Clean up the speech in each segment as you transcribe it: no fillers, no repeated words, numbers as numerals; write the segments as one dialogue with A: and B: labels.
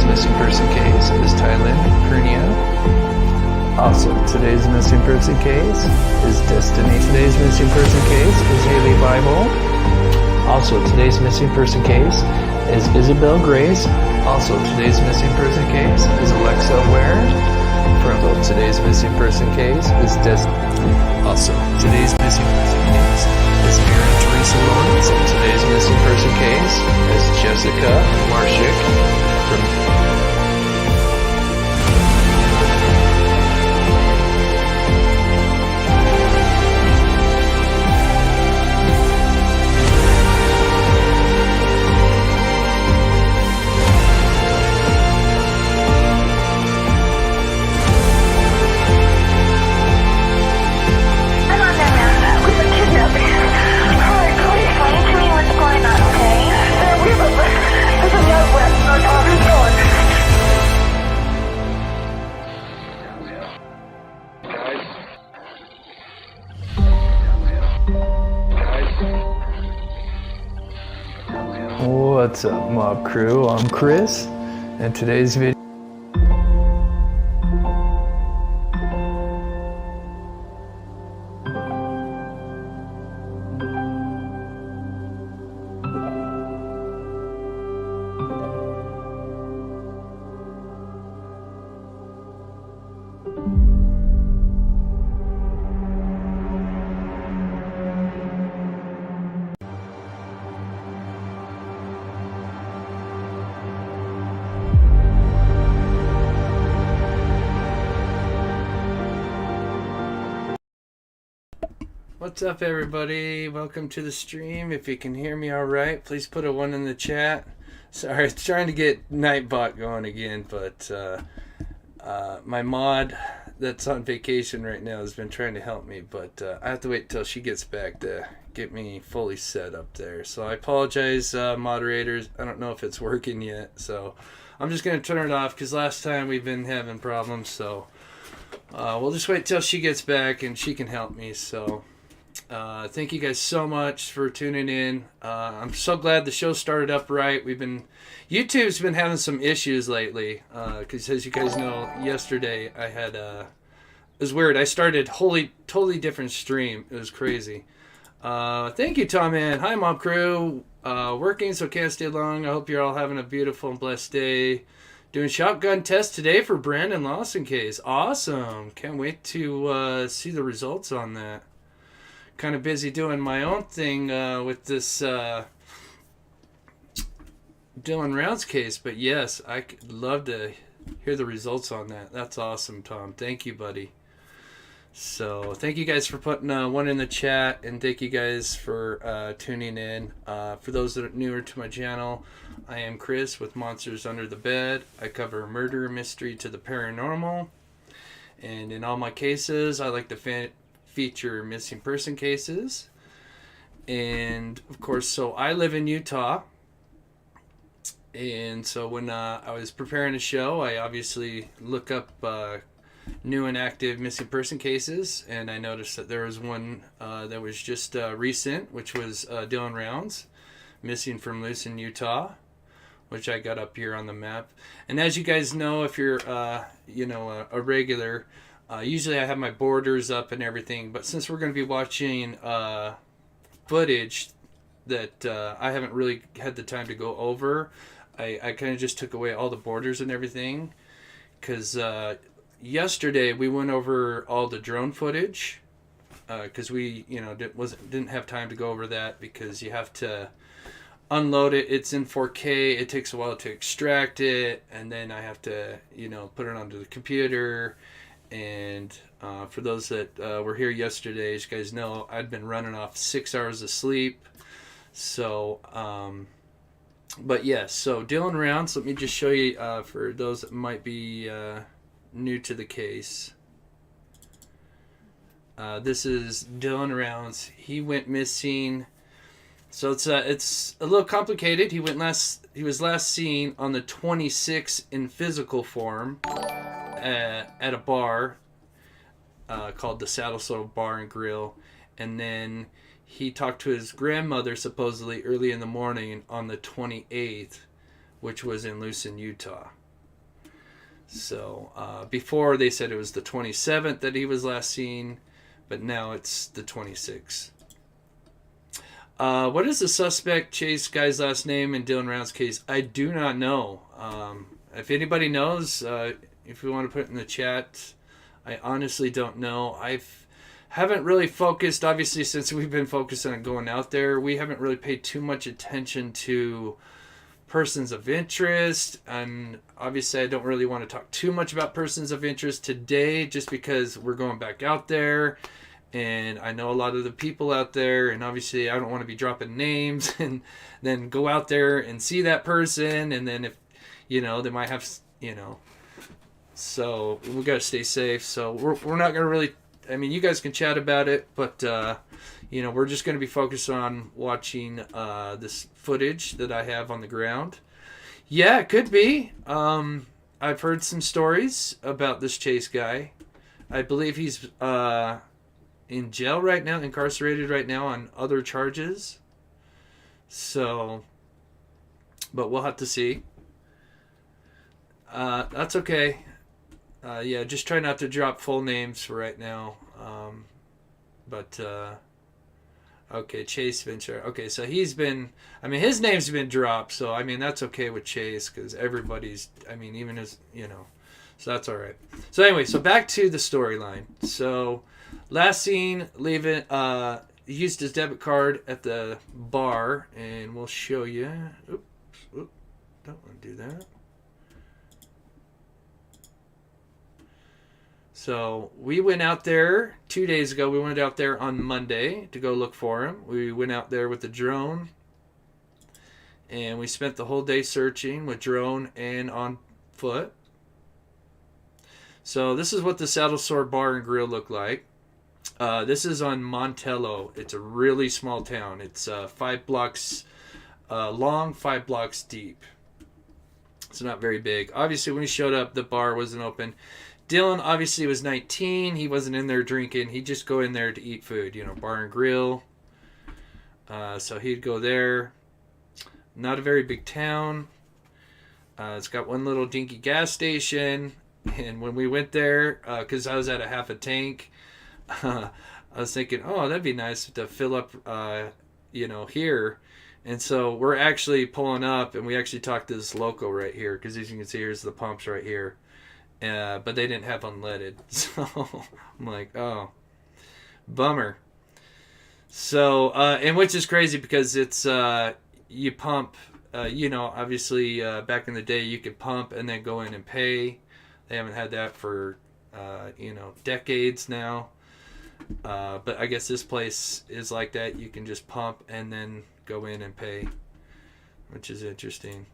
A: today's missing person case is Thailand Purnia. Also, today's missing person case is Destiny. Today's missing person case is Haley Bible. Also, today's missing person case is Isabel Grace. Also, today's missing person case is Alexa Ware. Today's missing person case is Destiny. Also, today's missing person case is Mary Teresa Lawrence. Today's missing person case is Jessica Marshik from What's up, Mob Crew? I'm Chris, and today's video What's up, everybody? Welcome to the stream. If you can hear me all right, please put a 1 in the chat. Sorry, it's trying to get Nightbot going again, but my mod that's on vacation right now has been trying to help me, but I have to wait till she gets back to get me fully set up there. So I apologize, moderators. I don't know if it's working yet, so I'm just going to turn it off because last time we've been having problems, so we'll just wait till she gets back and she can help me. So thank you guys so much for tuning in. I'm so glad the show started up right. YouTube's been having some issues lately because as you guys know, yesterday I had it was weird. I started totally different stream. It was crazy. Thank you, Tom Ann. Hi, Mob Crew. Working, so can't stay long. I hope you're all having a beautiful and blessed day. Doing shotgun test today for Brandon Lawson case. Awesome. Can't wait to see the results on that. Kind of busy doing my own thing with this Dylan Rounds case, but yes, I'd love to hear the results on that. That's awesome, Tom. Thank you, buddy. So thank you guys for putting 1 in the chat, and thank you guys for tuning in. For those that are newer to my channel, I am Chris with Monsters Under the Bed. I cover murder, mystery to the paranormal, and in all my cases, I like to feature missing person cases. And of course, so I live in Utah, and so when I was preparing a show, I obviously look up new and active missing person cases, and I noticed that there was one that was just recent, which was Dylan Rounds, missing from Lucin, Utah, which I got up here on the map. And as you guys know, if you're a regular, usually I have my borders up and everything, but since we're going to be watching footage that I haven't really had the time to go over, I kind of just took away all the borders and everything, because yesterday we went over all the drone footage, because we didn't have time to go over that because you have to unload it. It's in 4K. It takes a while to extract it, and then I have to put it onto the computer. And for those that were here yesterday, as you guys know, I'd been running off 6 hours of sleep. So, but yes, so Dylan Rounds, let me just show you for those that might be new to the case. This is Dylan Rounds. He went missing. So it's a little complicated. He was last seen on the 26th in physical form at a bar called the Saddle Soul Bar and Grill, and then he talked to his grandmother supposedly early in the morning on the 28th, which was in Lucin, Utah. So before they said it was the 27th that he was last seen, but now it's the 26th. What is the suspect Chase guy's last name in Dylan Round's case? I do not know. If anybody knows, if you want to put it in the chat, I honestly don't know. Haven't really focused, obviously, since we've been focused on going out there. We haven't really paid too much attention to persons of interest, and obviously I don't really want to talk too much about persons of interest today, just because we're going back out there. And I know a lot of the people out there, and obviously I don't want to be dropping names and then go out there and see that person, and then if, they might have, so we got to stay safe. So we're not going to really, you guys can chat about it, but, we're just going to be focused on watching this footage that I have on the ground. Yeah, it could be. I've heard some stories about this Chase guy. I believe he's in jail right now, incarcerated right now on other charges. So, but we'll have to see. That's okay. Yeah, just try not to drop full names for right now. Okay, Chase Ventura. Okay, so he's been, his name's been dropped, so, that's okay with Chase, because everybody's, even his, so that's all right. So anyway, so back to the storyline. So, last scene, leaving, he used his debit card at the bar, and we'll show you. Oops, don't want to do that. So we went out there 2 days ago. We went out there on Monday to go look for him. We went out there with the drone, and we spent the whole day searching with drone and on foot. So this is what the Saddle Sore Bar and Grill looked like. This is on Montello. It's a really small town. It's 5 blocks long, 5 blocks deep. It's not very big. Obviously, when we showed up, the bar wasn't open. Dylan obviously was 19. He wasn't in there drinking. He'd just go in there to eat food, bar and grill. So he'd go there. Not a very big town. It's got one little dinky gas station. And when we went there, because I was at a half a tank, I was thinking, oh, that'd be nice to fill up, here. And so we're actually pulling up, and we actually talked to this local right here, because as you can see, here's the pumps right here. But they didn't have unleaded. So I'm like, oh, bummer. So, and which is crazy because it's, you pump, obviously back in the day you could pump and then go in and pay. They haven't had that for, decades now. But I guess this place is like that. You can just pump and then go in and pay, which is interesting.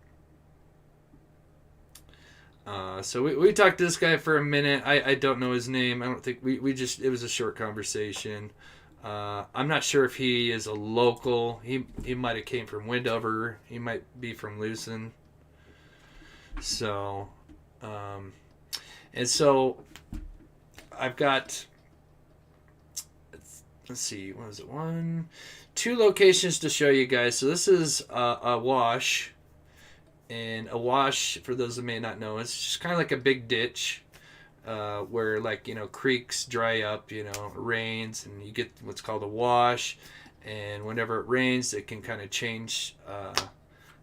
A: So we talked to this guy for a minute. I don't know his name. I don't think we just, it was a short conversation. I'm not sure if he is a local. He might have came from Wendover. He might be from Lucin. So, and so I've got, let's see, what was it? 2 locations to show you guys. So this is a wash. And a wash, for those that may not know, it's just kind of like a big ditch where, creeks dry up, it rains, and you get what's called a wash. And whenever it rains, it can kind of change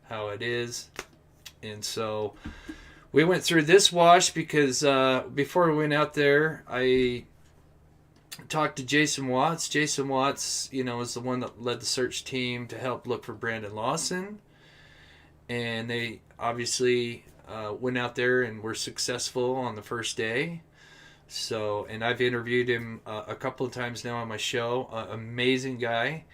A: how it is. And so we went through this wash because before we went out there, I talked to Jason Watts. Jason Watts, is the one that led the search team to help look for Brandon Lawson. And they obviously went out there and were successful on the first day. So, and I've interviewed him a couple of times now on my show. Amazing guy.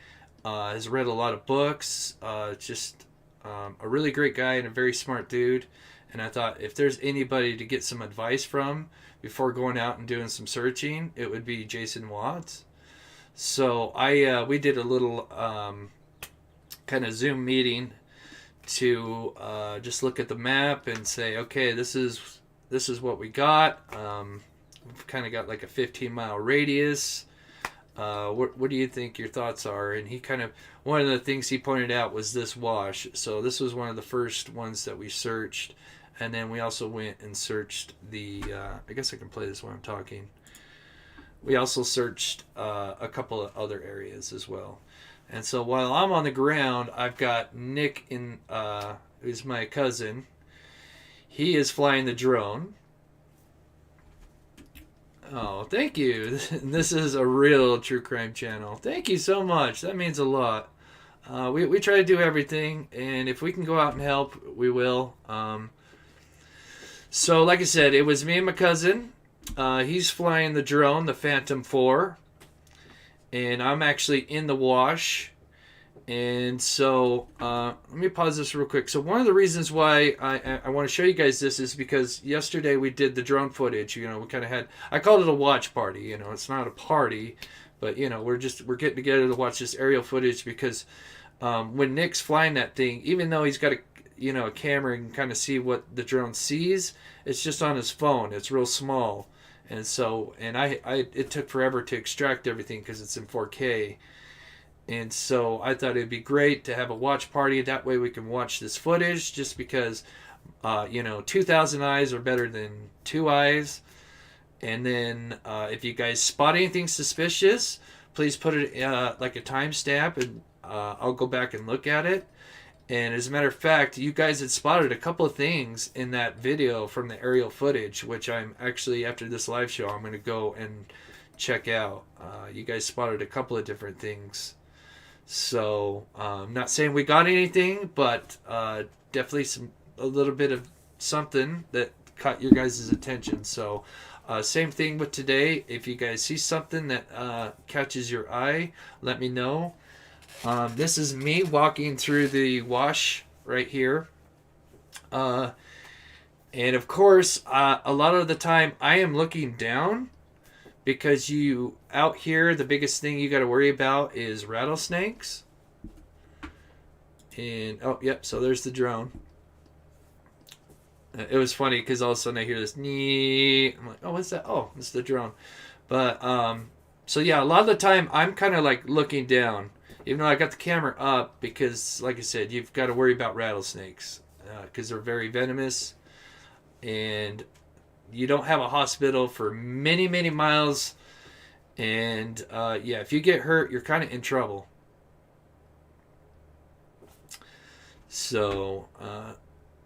A: Has read a lot of books. Just a really great guy and a very smart dude. And I thought if there's anybody to get some advice from before going out and doing some searching, it would be Jason Watts. So we did a little kind of Zoom meeting to just look at the map and say, okay, this is what we got. We've kind of got like a 15-mile radius. What do you think your thoughts are? And he kind of, one of the things he pointed out was this wash. So this was one of the first ones that we searched. And then we also went and searched the, I guess I can play this while I'm talking. We also searched a couple of other areas as well. And so while I'm on the ground, I've got Nick, who's my cousin. He is flying the drone. Oh, thank you. This is a real true crime channel. Thank you so much. That means a lot. We try to do everything, and if we can go out and help, we will. So, like I said, it was me and my cousin. He's flying the drone, the Phantom 4, and I'm actually in the wash. And so, let me pause this real quick. So one of the reasons why I want to show you guys this is because yesterday we did the drone footage. You know, we kind of had, I called it a watch party. You know, it's not a party, but you know, we're getting together to watch this aerial footage because when Nick's flying that thing, even though he's got a camera and can kind of see what the drone sees, it's just on his phone. It's real small, and so it took forever to extract everything because it's in 4K. And so I thought it'd be great to have a watch party. That way we can watch this footage just because, 2,000 eyes are better than 2 eyes. And then if you guys spot anything suspicious, please put it like a timestamp and I'll go back and look at it. And as a matter of fact, you guys had spotted a couple of things in that video from the aerial footage, which I'm actually, after this live show, I'm going to go and check out. You guys spotted a couple of different things. So, I'm not saying we got anything, but definitely a little bit of something that caught your guys' attention. So, same thing with today. If you guys see something that catches your eye, let me know. This is me walking through the wash right here. And of course, a lot of the time I am looking down. Because out here, the biggest thing you got to worry about is rattlesnakes. And, oh, yep, so there's the drone. It was funny because all of a sudden I hear this, nee. I'm like, oh, what's that? Oh, it's the drone. But, so yeah, a lot of the time I'm kind of like looking down. Even though I got the camera up because, like I said, you've got to worry about rattlesnakes. Because they're very venomous. And you don't have a hospital for many, many miles. And, if you get hurt, you're kind of in trouble. So,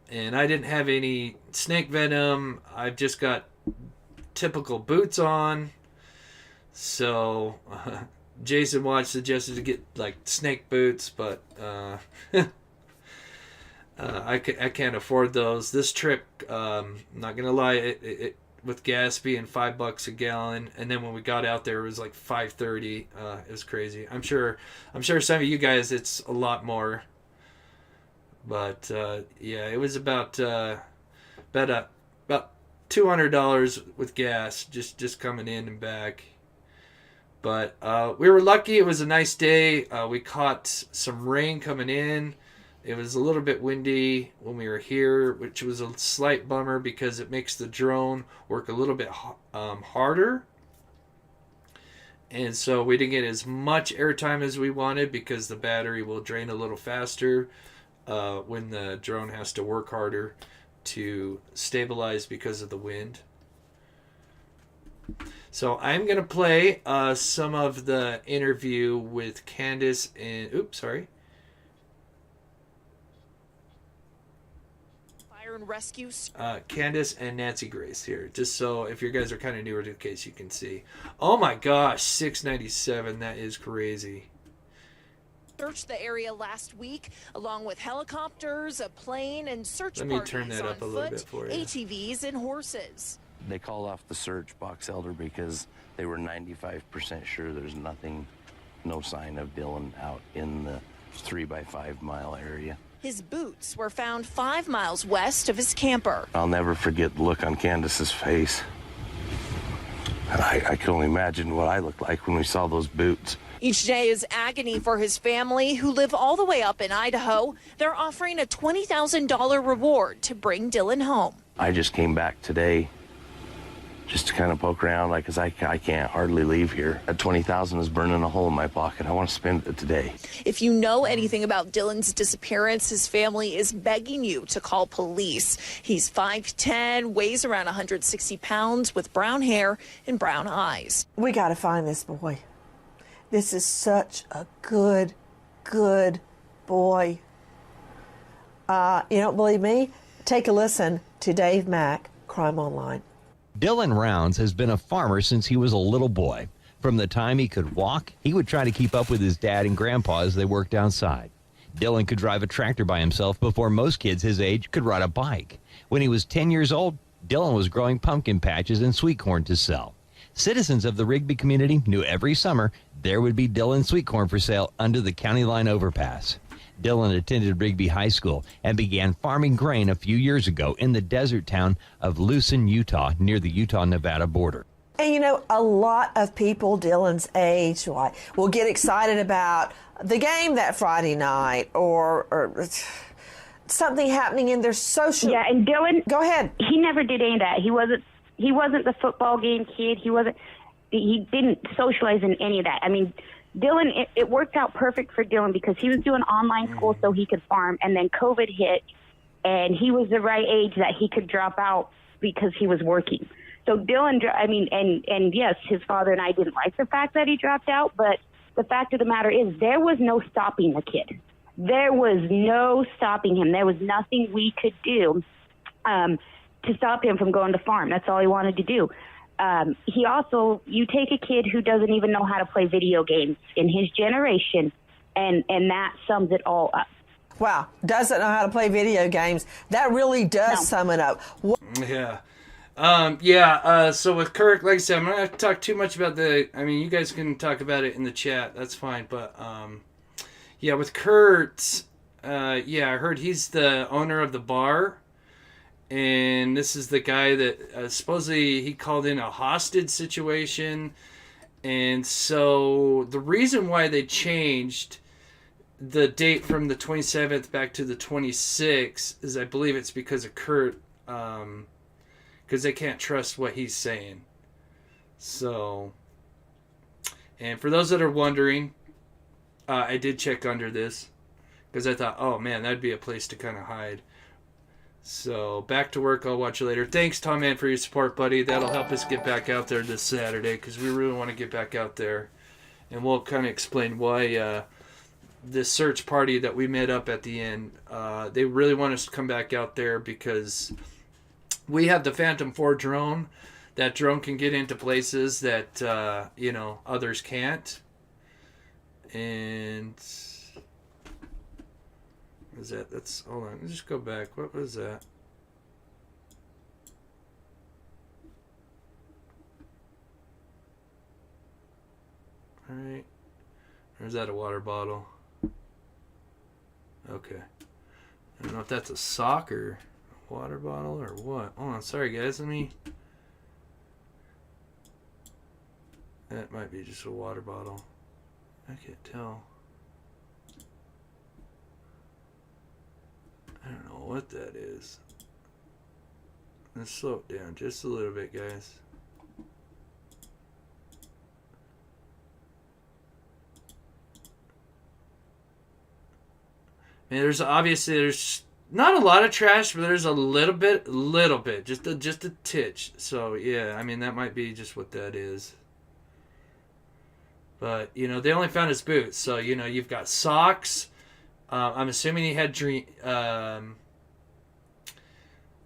A: and I didn't have any snake venom. I've just got typical boots on. So, Jason Watch suggested to get, like, snake boots, but, I can't afford those. This trip, not gonna lie, it with gas being $5 a gallon, and then when we got out there, it was like $5.30. It was crazy. I'm sure some of you guys it's a lot more, but it was about $200 with gas just coming in and back. But we were lucky. It was a nice day. We caught some rain coming in. It was a little bit windy when we were here, which was a slight bummer because it makes the drone work a little bit harder. And so we didn't get as much airtime as we wanted because the battery will drain a little faster when the drone has to work harder to stabilize because of the wind. So I'm going to play some of the interview with Candace and... Oops, sorry.
B: And rescue.
A: Candace and Nancy Grace here, just so if you guys are kind of newer to the case, you can see. Oh my gosh, 697, that is crazy.
B: Searched the area last week along with helicopters, a plane, and search
A: parties. Let me turn that up a little bit for you.
B: ATVs and horses.
C: They called off the search, Box Elder, because they were 95% sure there's no sign of Dylan out in the 3 by 5 mile area.
B: His boots were found 5 miles west of his camper.
C: I'll never forget the look on Candace's face. And I can only imagine what I looked like when we saw those boots.
B: Each day is agony for his family, who live all the way up in Idaho. They're offering a $20,000 reward to bring Dylan home.
C: I just came back today just to kind of poke around, like, because I can't hardly leave here. That $20,000 is burning a hole in my pocket. I want to spend it today.
B: If you know anything about Dylan's disappearance, his family is begging you to call police. He's 5'10", weighs around 160 pounds, with brown hair and brown eyes.
D: We got to find this boy. This is such a good boy. You don't believe me? Take a listen to Dave Mack, Crime Online.
E: Dylan Rounds has been a farmer since he was a little boy. From the time he could walk, he would try to keep up with his dad and grandpa as they worked outside. Dylan could drive a tractor by himself before most kids his age could ride a bike. When he was 10 years old, Dylan was growing pumpkin patches and sweet corn to sell. Citizens of the Rigby community knew every summer there would be Dylan sweet corn for sale under the county line overpass. Dylan attended Rigby High School and began farming grain a few years ago in the desert town of Lucin, Utah, near the Utah-Nevada border.
D: And you know, a lot of people Dylan's age will get excited about the game that Friday night or something happening in their social.
F: Yeah, and Dylan,
D: go ahead.
F: He never did any of that. He wasn't the football game kid. He didn't socialize in any of that. I mean, Dylan, it worked out perfect for Dylan because he was doing online school so he could farm, and then COVID hit, and he was the right age that he could drop out because he was working. So Dylan, I mean, and yes, his father and I didn't like the fact that he dropped out, but the fact of the matter is there was no stopping the kid. There was no stopping him. There was nothing we could do to stop him from going to farm. That's all he wanted to do. You take a kid who doesn't even know how to play video games in his generation, and that sums it all up.
D: Wow, doesn't know how to play video games. That really does sum it up.
A: Yeah. So with Kirk, like I said, I'm not going to talk too much about you guys can talk about it in the chat. That's fine. But, with Kurt, I heard he's the owner of the bar. And this is the guy that supposedly he called in a hostage situation. And so the reason why they changed the date from the 27th back to the 26th is I believe it's because of Kurt, because they can't trust what he's saying. So, and for those that are wondering, I did check under this because I thought, oh man, that'd be a place to kind of hide. So, back to work. I'll watch you later. Thanks, Tom Man, for your support, buddy. That'll help us get back out there this Saturday because we really want to get back out there. And we'll kind of explain why this search party that we met up at the end, they really want us to come back out there because we have the Phantom 4 drone. That drone can get into places that, others can't. And... was that? Hold on. Let's just go back. What was that? Alright. Or is that a water bottle? Okay. I don't know if that's a sock or a water bottle or what. Hold on. Sorry, guys. That might be just a water bottle. I can't tell. I don't know what that is. Let's slow it down just a little bit, guys. Man, there's not a lot of trash, but there's a little bit, just a titch. So yeah, that might be just what that is. But they only found his boots, so you've got socks. I'm assuming he had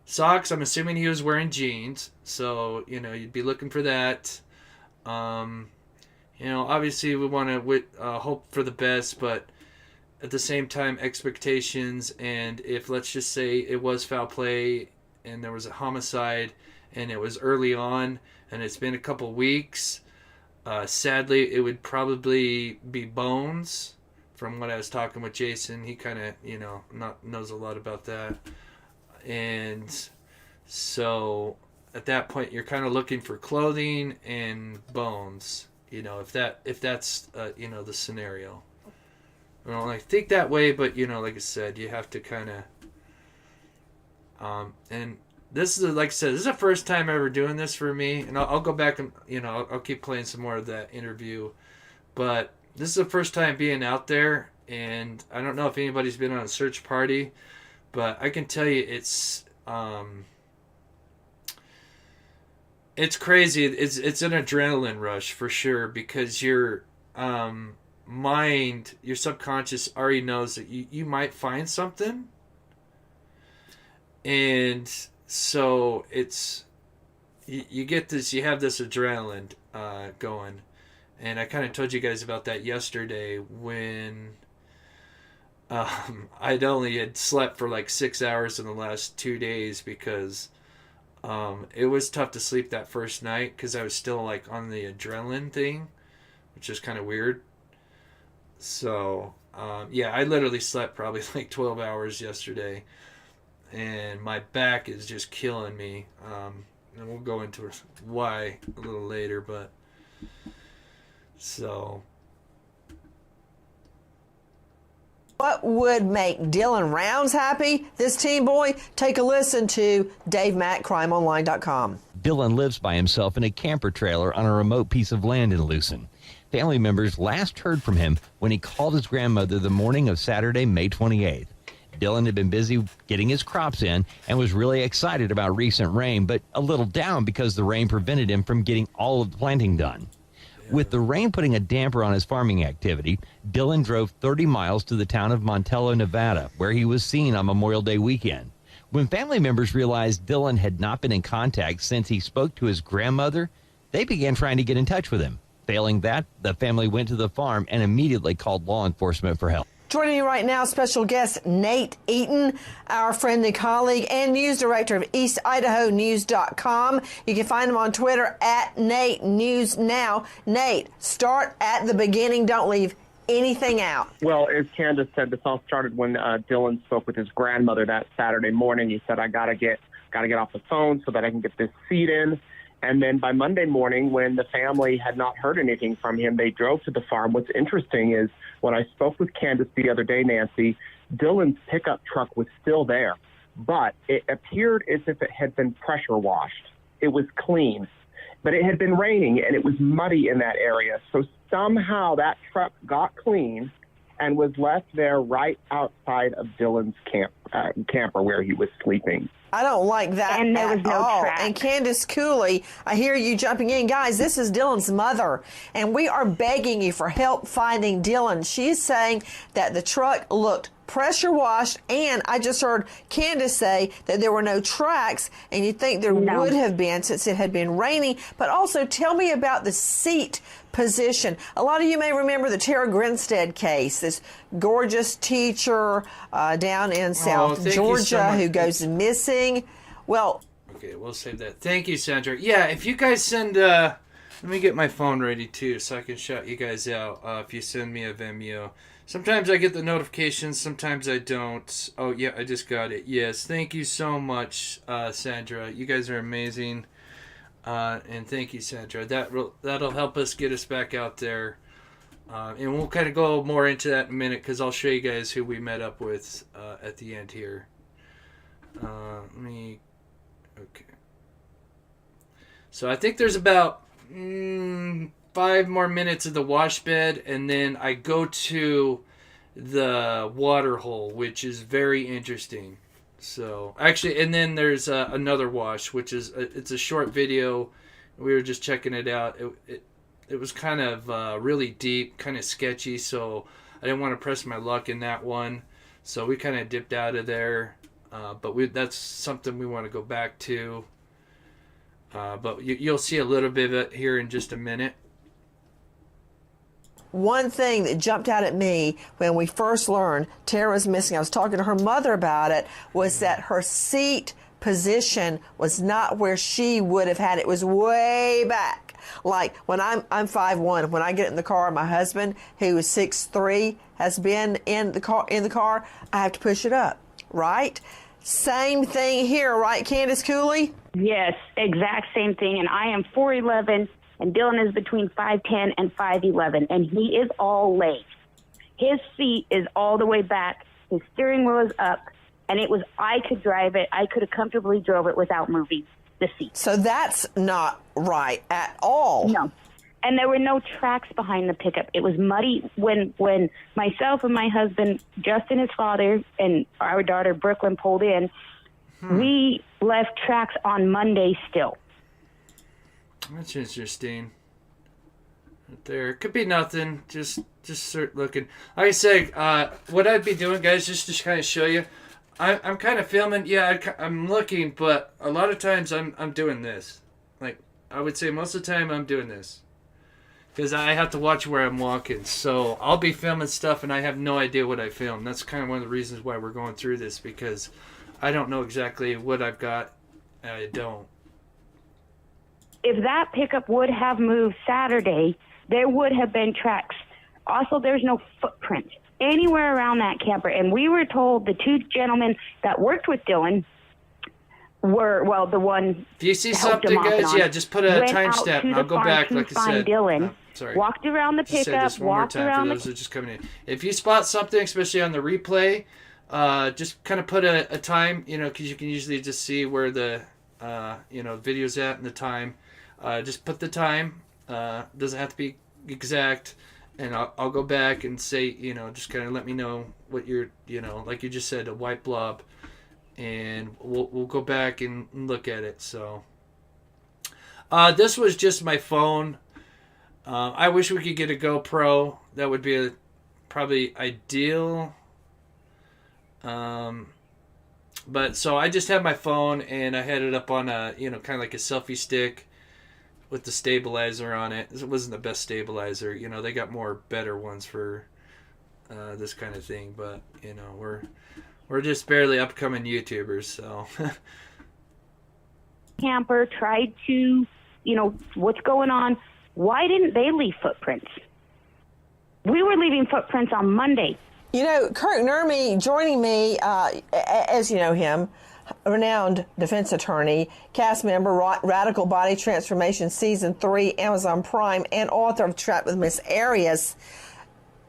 A: socks. I'm assuming he was wearing jeans. So, you'd be looking for that. Obviously we want to hope for the best, but at the same time, expectations. And if, let's just say, it was foul play and there was a homicide and it was early on and it's been a couple weeks, sadly, it would probably be bones. From what I was talking with Jason, he kind of, knows a lot about that. And so at that point, you're kind of looking for clothing and bones, if that's, the scenario. I don't think that way, but, like I said, you have to kind of, and this is, like I said, this is the first time ever doing this for me, and I'll go back and, I'll keep playing some more of that interview. But this is the first time being out there, and I don't know if anybody's been on a search party, but I can tell you it's crazy. It's an adrenaline rush for sure, because your mind, your subconscious already knows that you might find something, and so it's you get this, you have this adrenaline going. And I kind of told you guys about that yesterday when I'd only had slept for like 6 hours in the last 2 days, because it was tough to sleep that first night because I was still like on the adrenaline thing, which is kind of weird. So yeah, I literally slept probably like 12 hours yesterday, and my back is just killing me. And we'll go into why a little later, but so.
D: What would make Dylan Rounds happy? This teen boy? Take a listen to Dave Mack, crimeonline.com.
E: Dylan lives by himself in a camper trailer on a remote piece of land in Lucin. Family members last heard from him when he called his grandmother the morning of Saturday, May 28th. Dylan had been busy getting his crops in and was really excited about recent rain, but a little down because the rain prevented him from getting all of the planting done. With the rain putting a damper on his farming activity, Dylan drove 30 miles to the town of Montello, Nevada, where he was seen on Memorial Day weekend. When family members realized Dylan had not been in contact since he spoke to his grandmother, they began trying to get in touch with him. Failing that, the family went to the farm and immediately called law enforcement for help.
D: Joining me right now, special guest Nate Eaton, our friend and colleague and news director of EastIdahoNews.com. You can find him on Twitter at Nate News Now. Nate, start at the beginning. Don't leave anything out.
G: Well, as Candace said, this all started when Dylan spoke with his grandmother that Saturday morning. He said, "I gotta get off the phone so that I can get this seed in." And then by Monday morning, when the family had not heard anything from him, they drove to the farm. What's interesting is when I spoke with Candace the other day, Nancy, Dylan's pickup truck was still there, but it appeared as if it had been pressure washed. It was clean, but it had been raining and it was muddy in that area. So somehow that truck got clean and was left there right outside of Dylan's camper where he was sleeping.
D: I don't like that
F: And there was
D: at
F: no
D: all.
F: track.
D: And Candace Cooley, I hear you jumping in. Guys, this is Dylan's mother, and we are begging you for help finding Dylan. She's saying that the truck looked pressure washed, and I just heard Candace say that there were no tracks, and you'd think there would have been since it had been raining. But also tell me about the seat position. A lot of you may remember the Tara Grinstead case, this gorgeous teacher down in South Georgia who goes missing. Well,
A: Okay, we'll save that. Thank you, Sandra. Yeah, if you guys send, let me get my phone ready too so I can shout you guys out if you send me a Vimeo. Sometimes I get the notifications, sometimes I don't. Oh, yeah, I just got it. Yes, thank you so much, Sandra. You guys are amazing. And thank you, Sandra. That'll help us get us back out there. And we'll kind of go more into that in a minute because I'll show you guys who we met up with at the end here. Okay. So I think there's about 5 more minutes of the wash bed, and then I go to the water hole, which is very interesting. So actually, and then there's another wash, which is it's a short video. We were just checking it out. It was kind of really deep, kind of sketchy, so I didn't want to press my luck in that one. So we kind of dipped out of there, but that's something we want to go back to. But you'll see a little bit of it here in just a minute.
D: one thing that jumped out at me when we first learned Tara was missing, I was talking to her mother about it, was that her seat position was not where she would have had it. It was way back. Like when I'm 5'1", when I get in the car, my husband, who is 6'3", has been in the car, I have to push it up, right? Same thing here, right, Candace Cooley?
F: Yes, exact same thing. And I am 4'11", and Dylan is between 5'10" and 5'11", and he is all legs. His seat is all the way back. His steering wheel is up, and I could drive it. I could have comfortably drove it without moving the seat.
D: So that's not right at all.
F: No. And there were no tracks behind the pickup. It was muddy. When myself and my husband, Justin, his father, and our daughter, Brooklyn, pulled in, we left tracks on Monday still.
A: That's interesting. Right there. It could be nothing. Just start looking. Like I said, what I'd be doing, guys, just to kind of show you, I'm kind of filming. Yeah, I'm looking, but a lot of times I'm doing this. Like, I would say most of the time I'm doing this. Because I have to watch where I'm walking. So I'll be filming stuff and I have no idea what I filmed. That's kind of one of the reasons why we're going through this, because I don't know exactly what I've got and I don't.
F: If that pickup would have moved Saturday, there would have been tracks. Also, there's no footprint anywhere around that camper. And we were told the two gentlemen that worked with Dylan were, well, the one.
A: If you see something, guys, yeah, just put a timestamp and I'll go back, like I said.
F: Dylan,
A: sorry.
F: walked around the pickup, walked around
A: for those that are just coming in. If you spot something, especially on the replay, just kind of put a time, because you can usually just see where the, video's at and the time. Just put the time. Doesn't have to be exact. And I'll go back and say, just kind of let me know what you're, like you just said, a white blob. And we'll go back and look at it. So this was just my phone. I wish we could get a GoPro. That would be probably ideal. But so I just had my phone and I had it up on a, kind of like a selfie stick with the stabilizer on it. It wasn't the best stabilizer. They got better ones for this kind of thing. But, we're just barely upcoming YouTubers, so.
F: Camper tried to, what's going on? Why didn't they leave footprints? We were leaving footprints on Monday.
D: Kirk Nurmi joining me, as you know him, renowned defense attorney, cast member, Radical Body Transformation Season 3, Amazon Prime, and author of Trapped with Miss Arias.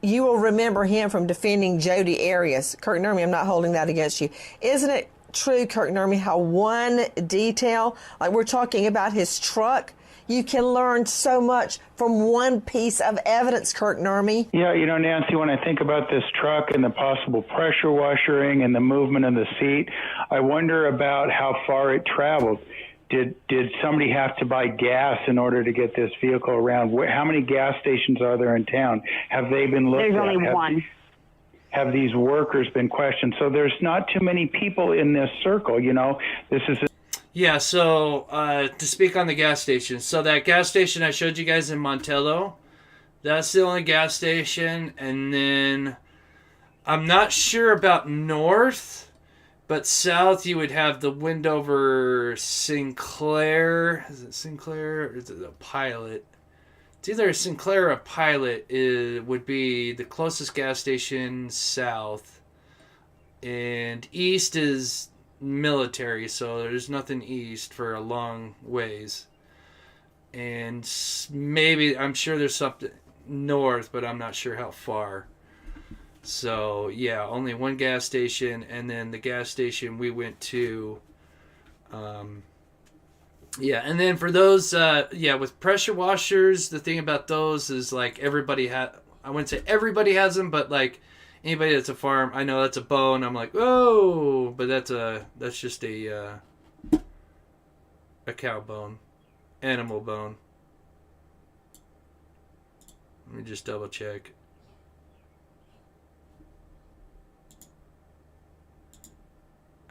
D: You will remember him from defending Jodi Arias. Kirk Nurmi, I'm not holding that against you. Isn't it true, Kirk Nurmi, how one detail, like we're talking about his truck, you can learn so much from one piece of evidence, Kirk Nurmi?
H: Yeah, Nancy, when I think about this truck and the possible pressure washing and the movement of the seat, I wonder about how far it traveled. Did somebody have to buy gas in order to get this vehicle around? How many gas stations are there in town? Have they been looked at?
F: There's only one.
H: Have these workers been questioned? So there's not too many people in this circle, This is...
A: Yeah, so to speak on the gas station. So that gas station I showed you guys in Montello, that's the only gas station. And then I'm not sure about north. But south, you would have the Wendover Sinclair. Is it Sinclair or is it a Pilot? It's either a Sinclair or a Pilot. It would be the closest gas station south. And east is military, so there's nothing east for a long ways. And maybe, I'm sure there's something north, but I'm not sure how far. So, yeah, only one gas station, and then the gas station we went to, and then for those, with pressure washers, the thing about those is, like, I wouldn't say everybody has them, but, like, anybody that's a farm, I know that's a bone, I'm like, oh, but that's just a cow bone, animal bone. Let me just double check.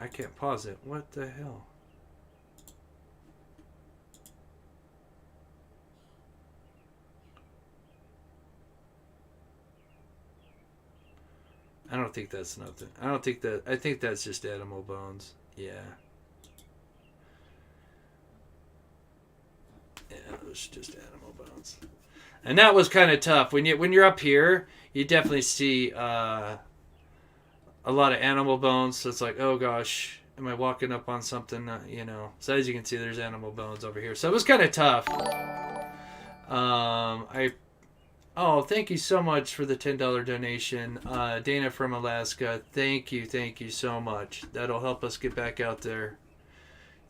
A: I can't pause it. What the hell? I don't think that's nothing. I think that's just animal bones. Yeah. Yeah, it's just animal bones. And that was kind of tough. When you're up here, you definitely see a lot of animal bones, so it's like, oh gosh, am I walking up on something? So as you can see, there's animal bones over here. So it was kind of tough. I Oh, thank you so much for the $10 donation. Dana from Alaska, thank you so much. That'll help us get back out there.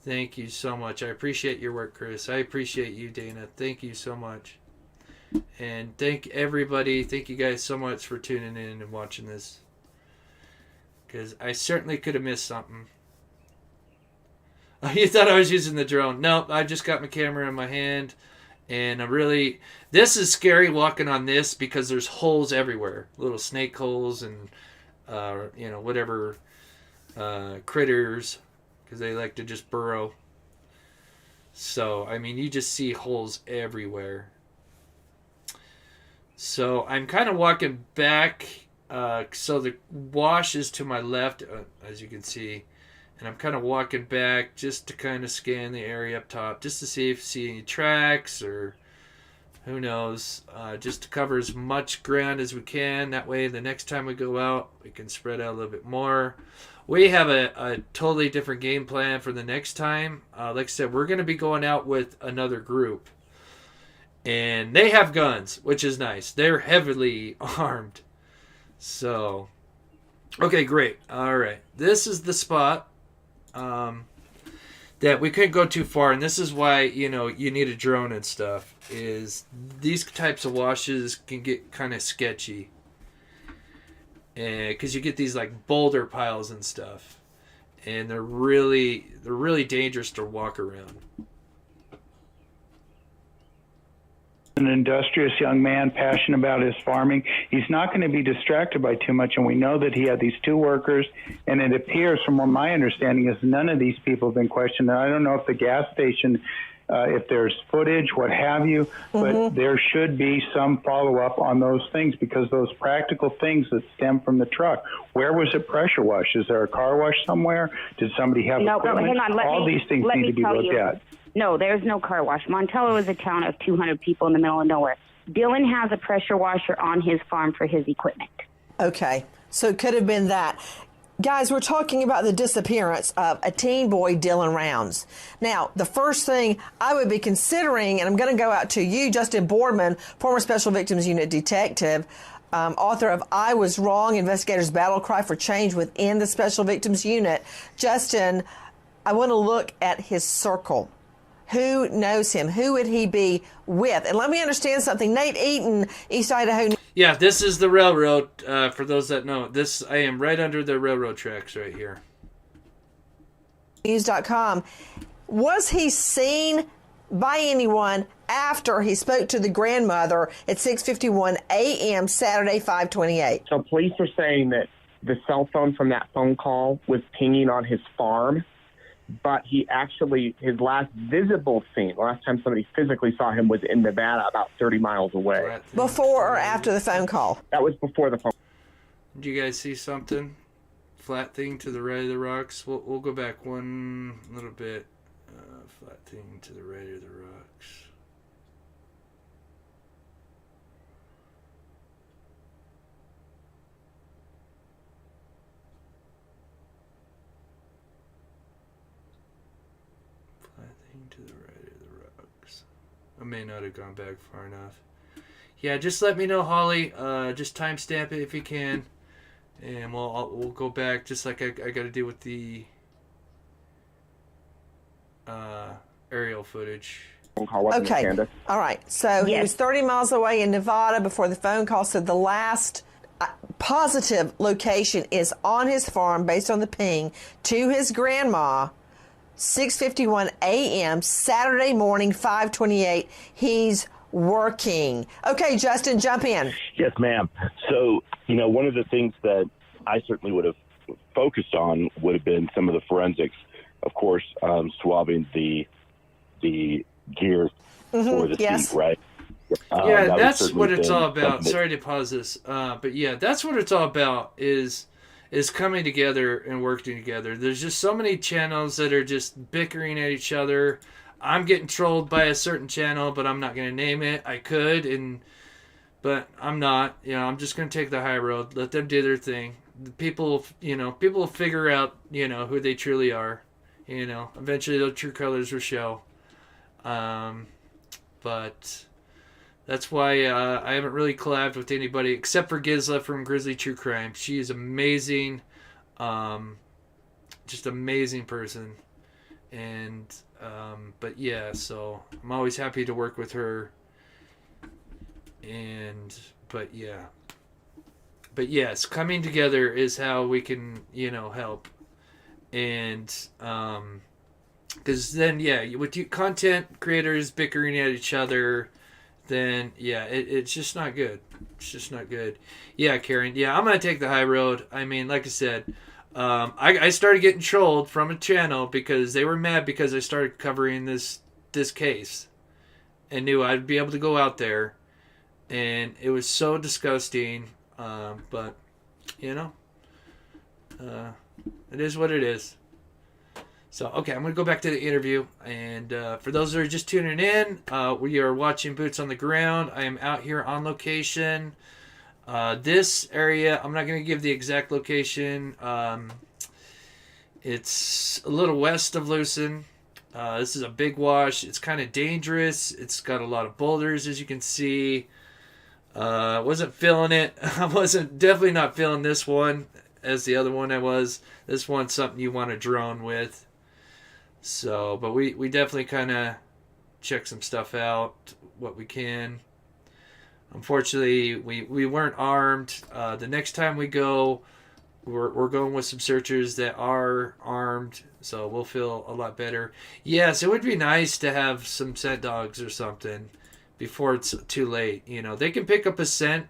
A: Thank you so much. I appreciate your work, Chris. I appreciate you, Dana. Thank you so much. And thank everybody. Thank you guys so much for tuning in and watching this. Because I certainly could have missed something. You thought I was using the drone. Nope, I just got my camera in my hand. And this is scary walking on this because there's holes everywhere. Little snake holes and, whatever critters. Because they like to just burrow. So, I mean, you just see holes everywhere. So, I'm kind of walking back. So, the wash is to my left, as you can see. And I'm kind of walking back just to kind of scan the area up top. Just to see if I see any tracks or who knows. Just to cover as much ground as we can. That way, the next time we go out, we can spread out a little bit more. We have a totally different game plan for the next time. Like I said, we're going to be going out with another group. And they have guns, which is nice. They're heavily armed. So, okay, great. All right. This is the spot that we couldn't go too far. And this is why, you need a drone and stuff. Is these types of washes can get kind of sketchy. Because you get these like boulder piles and stuff, and they're really dangerous to walk around.
H: An industrious young man, passionate about his farming. He's not going to be distracted by too much, and we know that he had these 2 workers, and it appears from what my understanding is none of these people have been questioned. And I don't know if the gas station, if there's footage, what have you, but there should be some follow-up on those things, because those practical things that stem from the truck. Where was it pressure washed? Is there a car wash somewhere? Did somebody have equipment?
F: Hang on.
H: All these things need to be looked at.
F: No, there's no car wash. Montello is a town of 200 people in the middle of nowhere. Dylan has a pressure washer on his farm for his equipment.
D: Okay, so it could have been that. Guys, we're talking about the disappearance of a teen boy, Dylan Rounds. Now, the first thing I would be considering, and I'm going to go out to you, Justin Boardman, former Special Victims Unit detective, author of I Was Wrong, Investigators' Battle Cry for Change within the Special Victims Unit. Justin, I want to look at his circle. Who knows him? Who would he be with? And let me understand something. Nate Eaton, East Idaho.
A: Yeah, this is the railroad. For those that know, I am right under the railroad tracks right here.
D: News.com. Was he seen by anyone after he spoke to the grandmother at 6:51 a.m. Saturday, 5/28?
G: So police are saying that the cell phone from that phone call was pinging on his farm, but his last visible scene, the last time somebody physically saw him, was in Nevada, about 30 miles away.
D: Before or after the phone call?
G: That was before the phone.
A: Did you guys see something? Flat thing to the right of the rocks. We'll go back one little bit. Flat thing to the right of the rocks. To the right of the rocks. I may not have gone back far enough. Yeah, just let me know, Holly. Just timestamp it if you can, and we'll go back. Just like I got to do with the aerial footage.
D: Okay. All right. So he was 30 miles away in Nevada before the phone call. So the last positive location is on his farm, based on the ping, to his grandma. 6:51 a.m. Saturday morning, 5/28. He's working. Okay, Justin, jump in.
I: Yes, ma'am. So, one of the things that I certainly would have focused on would have been some of the forensics, of course, swabbing the gear for the seat, right?
A: Yeah, that's what it's all about. Sorry to pause this, but yeah, that's what it's all about. Is coming together and working together. There's just so many channels that are just bickering at each other. I'm getting trolled by a certain channel, but I'm not going to name it. I could, but I'm not. I'm just going to take the high road. Let them do their thing. People will figure out, who they truly are. Eventually their true colors will show. But That's why I haven't really collabed with anybody except for Gizla from Grizzly True Crime. She is amazing, just amazing person. And but yeah, so I'm always happy to work with her. And but yes, coming together is how we can help. And because then with you content creators bickering at each other, then it's just not good. It's just not good. Yeah, Karen. Yeah, I'm gonna take the high road. I mean, like I said, I started getting trolled from a channel because they were mad because I started covering this case, and knew I'd be able to go out there, and it was so disgusting. But it is what it is. So, okay, I'm going to go back to the interview. And for those that are just tuning in, we are watching Boots on the Ground. I am out here on location. This area, I'm not going to give the exact location. It's a little west of Lucin. This is a big wash. It's kind of dangerous. It's got a lot of boulders, as you can see. Wasn't feeling it. I wasn't definitely not feeling this one as the other one I was. This one's something you want to drone with. So, but we definitely kind of check some stuff out, what we can. Unfortunately, we weren't armed. The next time we go, we're going with some searchers that are armed, so we'll feel a lot better. Yes, it would be nice to have some scent dogs or something before it's too late. They can pick up a scent,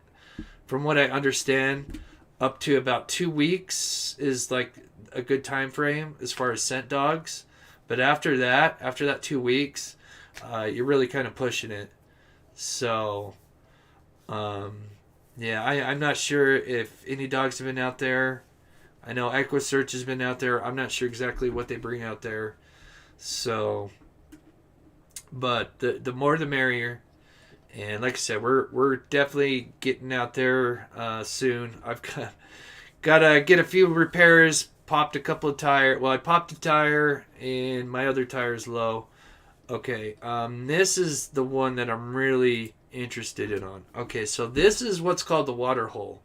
A: from what I understand, up to about 2 weeks is like a good time frame as far as scent dogs. But after that 2 weeks, you're really kind of pushing it. So, I'm not sure if any dogs have been out there. I know EquiSearch has been out there. I'm not sure exactly what they bring out there. So, but the more the merrier. And like I said, we're definitely getting out there soon. I've got to get a few repairs. Popped a couple of tires. Well, I popped a tire and my other tire's low. Okay, this is the one that I'm really interested in on. Okay, so this is what's called the water hole.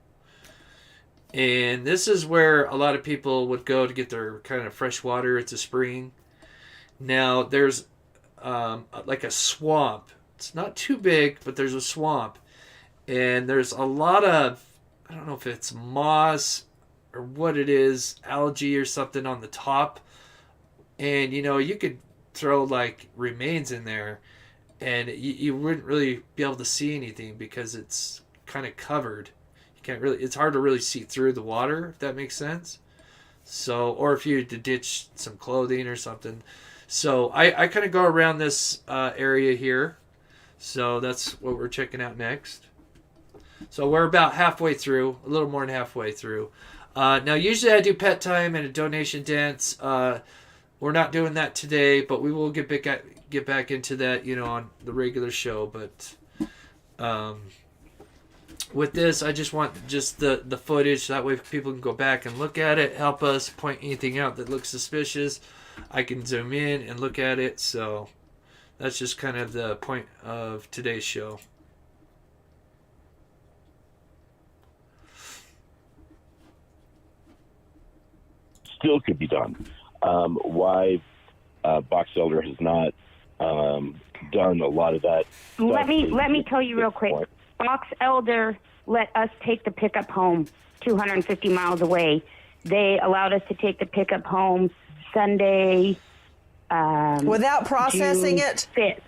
A: And this is where a lot of people would go to get their kind of fresh water. It's a spring. Now, there's like a swamp. It's not too big, but there's a swamp. And there's a lot of, I don't know if it's moss or what it is, algae or something on the top. And, you could throw like remains in there and you wouldn't really be able to see anything because it's kind of covered. You can't really, it's hard to really see through the water, if that makes sense. So, or if you had to ditch some clothing or something. So I kind of go around this area here. So that's what we're checking out next. So we're about halfway through, a little more than halfway through. Now, usually I do pet time and a donation dance. We're not doing that today, but we will get back into that, on the regular show. But with this, I just want the footage. So that way people can go back and look at it, help us point anything out that looks suspicious. I can zoom in and look at it. So that's just kind of the point of today's show.
I: Still could be done. Why Box Elder has not done a lot of that.
F: Let me tell you real quick. Box Elder let us take the pickup home 250 miles away. They allowed us to take the pickup home Sunday.
D: Without processing
F: June
D: it?
F: 5th.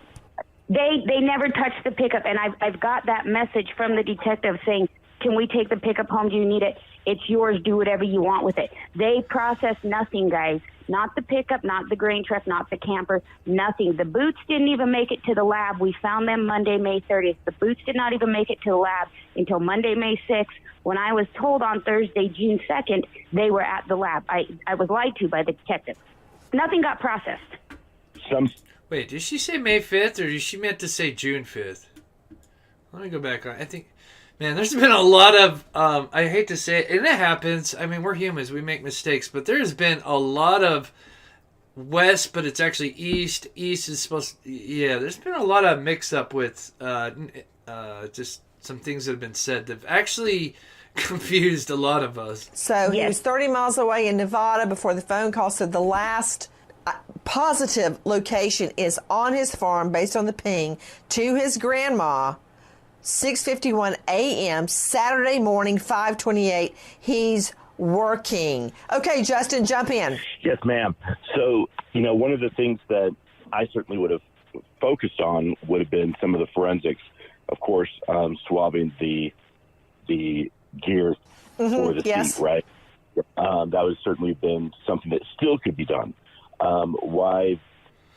F: They never touched the pickup, and I've got that message from the detective saying, "Can we take the pickup home? Do you need it? It's yours. Do whatever you want with it." They processed nothing, guys. Not the pickup, not the grain truck, not the camper, nothing. The boots didn't even make it to the lab. We found them Monday, May 30th. The boots did not even make it to the lab until Monday, May 6th, when I was told on Thursday, June 2nd, they were at the lab. I was lied to by the detective. Nothing got processed.
A: Wait, did she say May 5th or did she meant to say June 5th? Let me go back on. I think, man, there's been a lot of, I hate to say it, and it happens. I mean, we're humans. We make mistakes. But there's been a lot of west, but it's actually east. East is supposed to, yeah, there's been a lot of mix-up with just some things that have been said that have actually confused a lot of us.
D: So he was 30 miles away in Nevada before the phone call said the last positive location is on his farm based on the ping to his grandma, 6:51 a.m. Saturday morning, 5:28. He's working. Okay, Justin, jump in.
I: Yes, ma'am. So, one of the things that I certainly would have focused on would have been some of the forensics, of course, swabbing the gear for the seat, right? That would certainly been something that still could be done. Why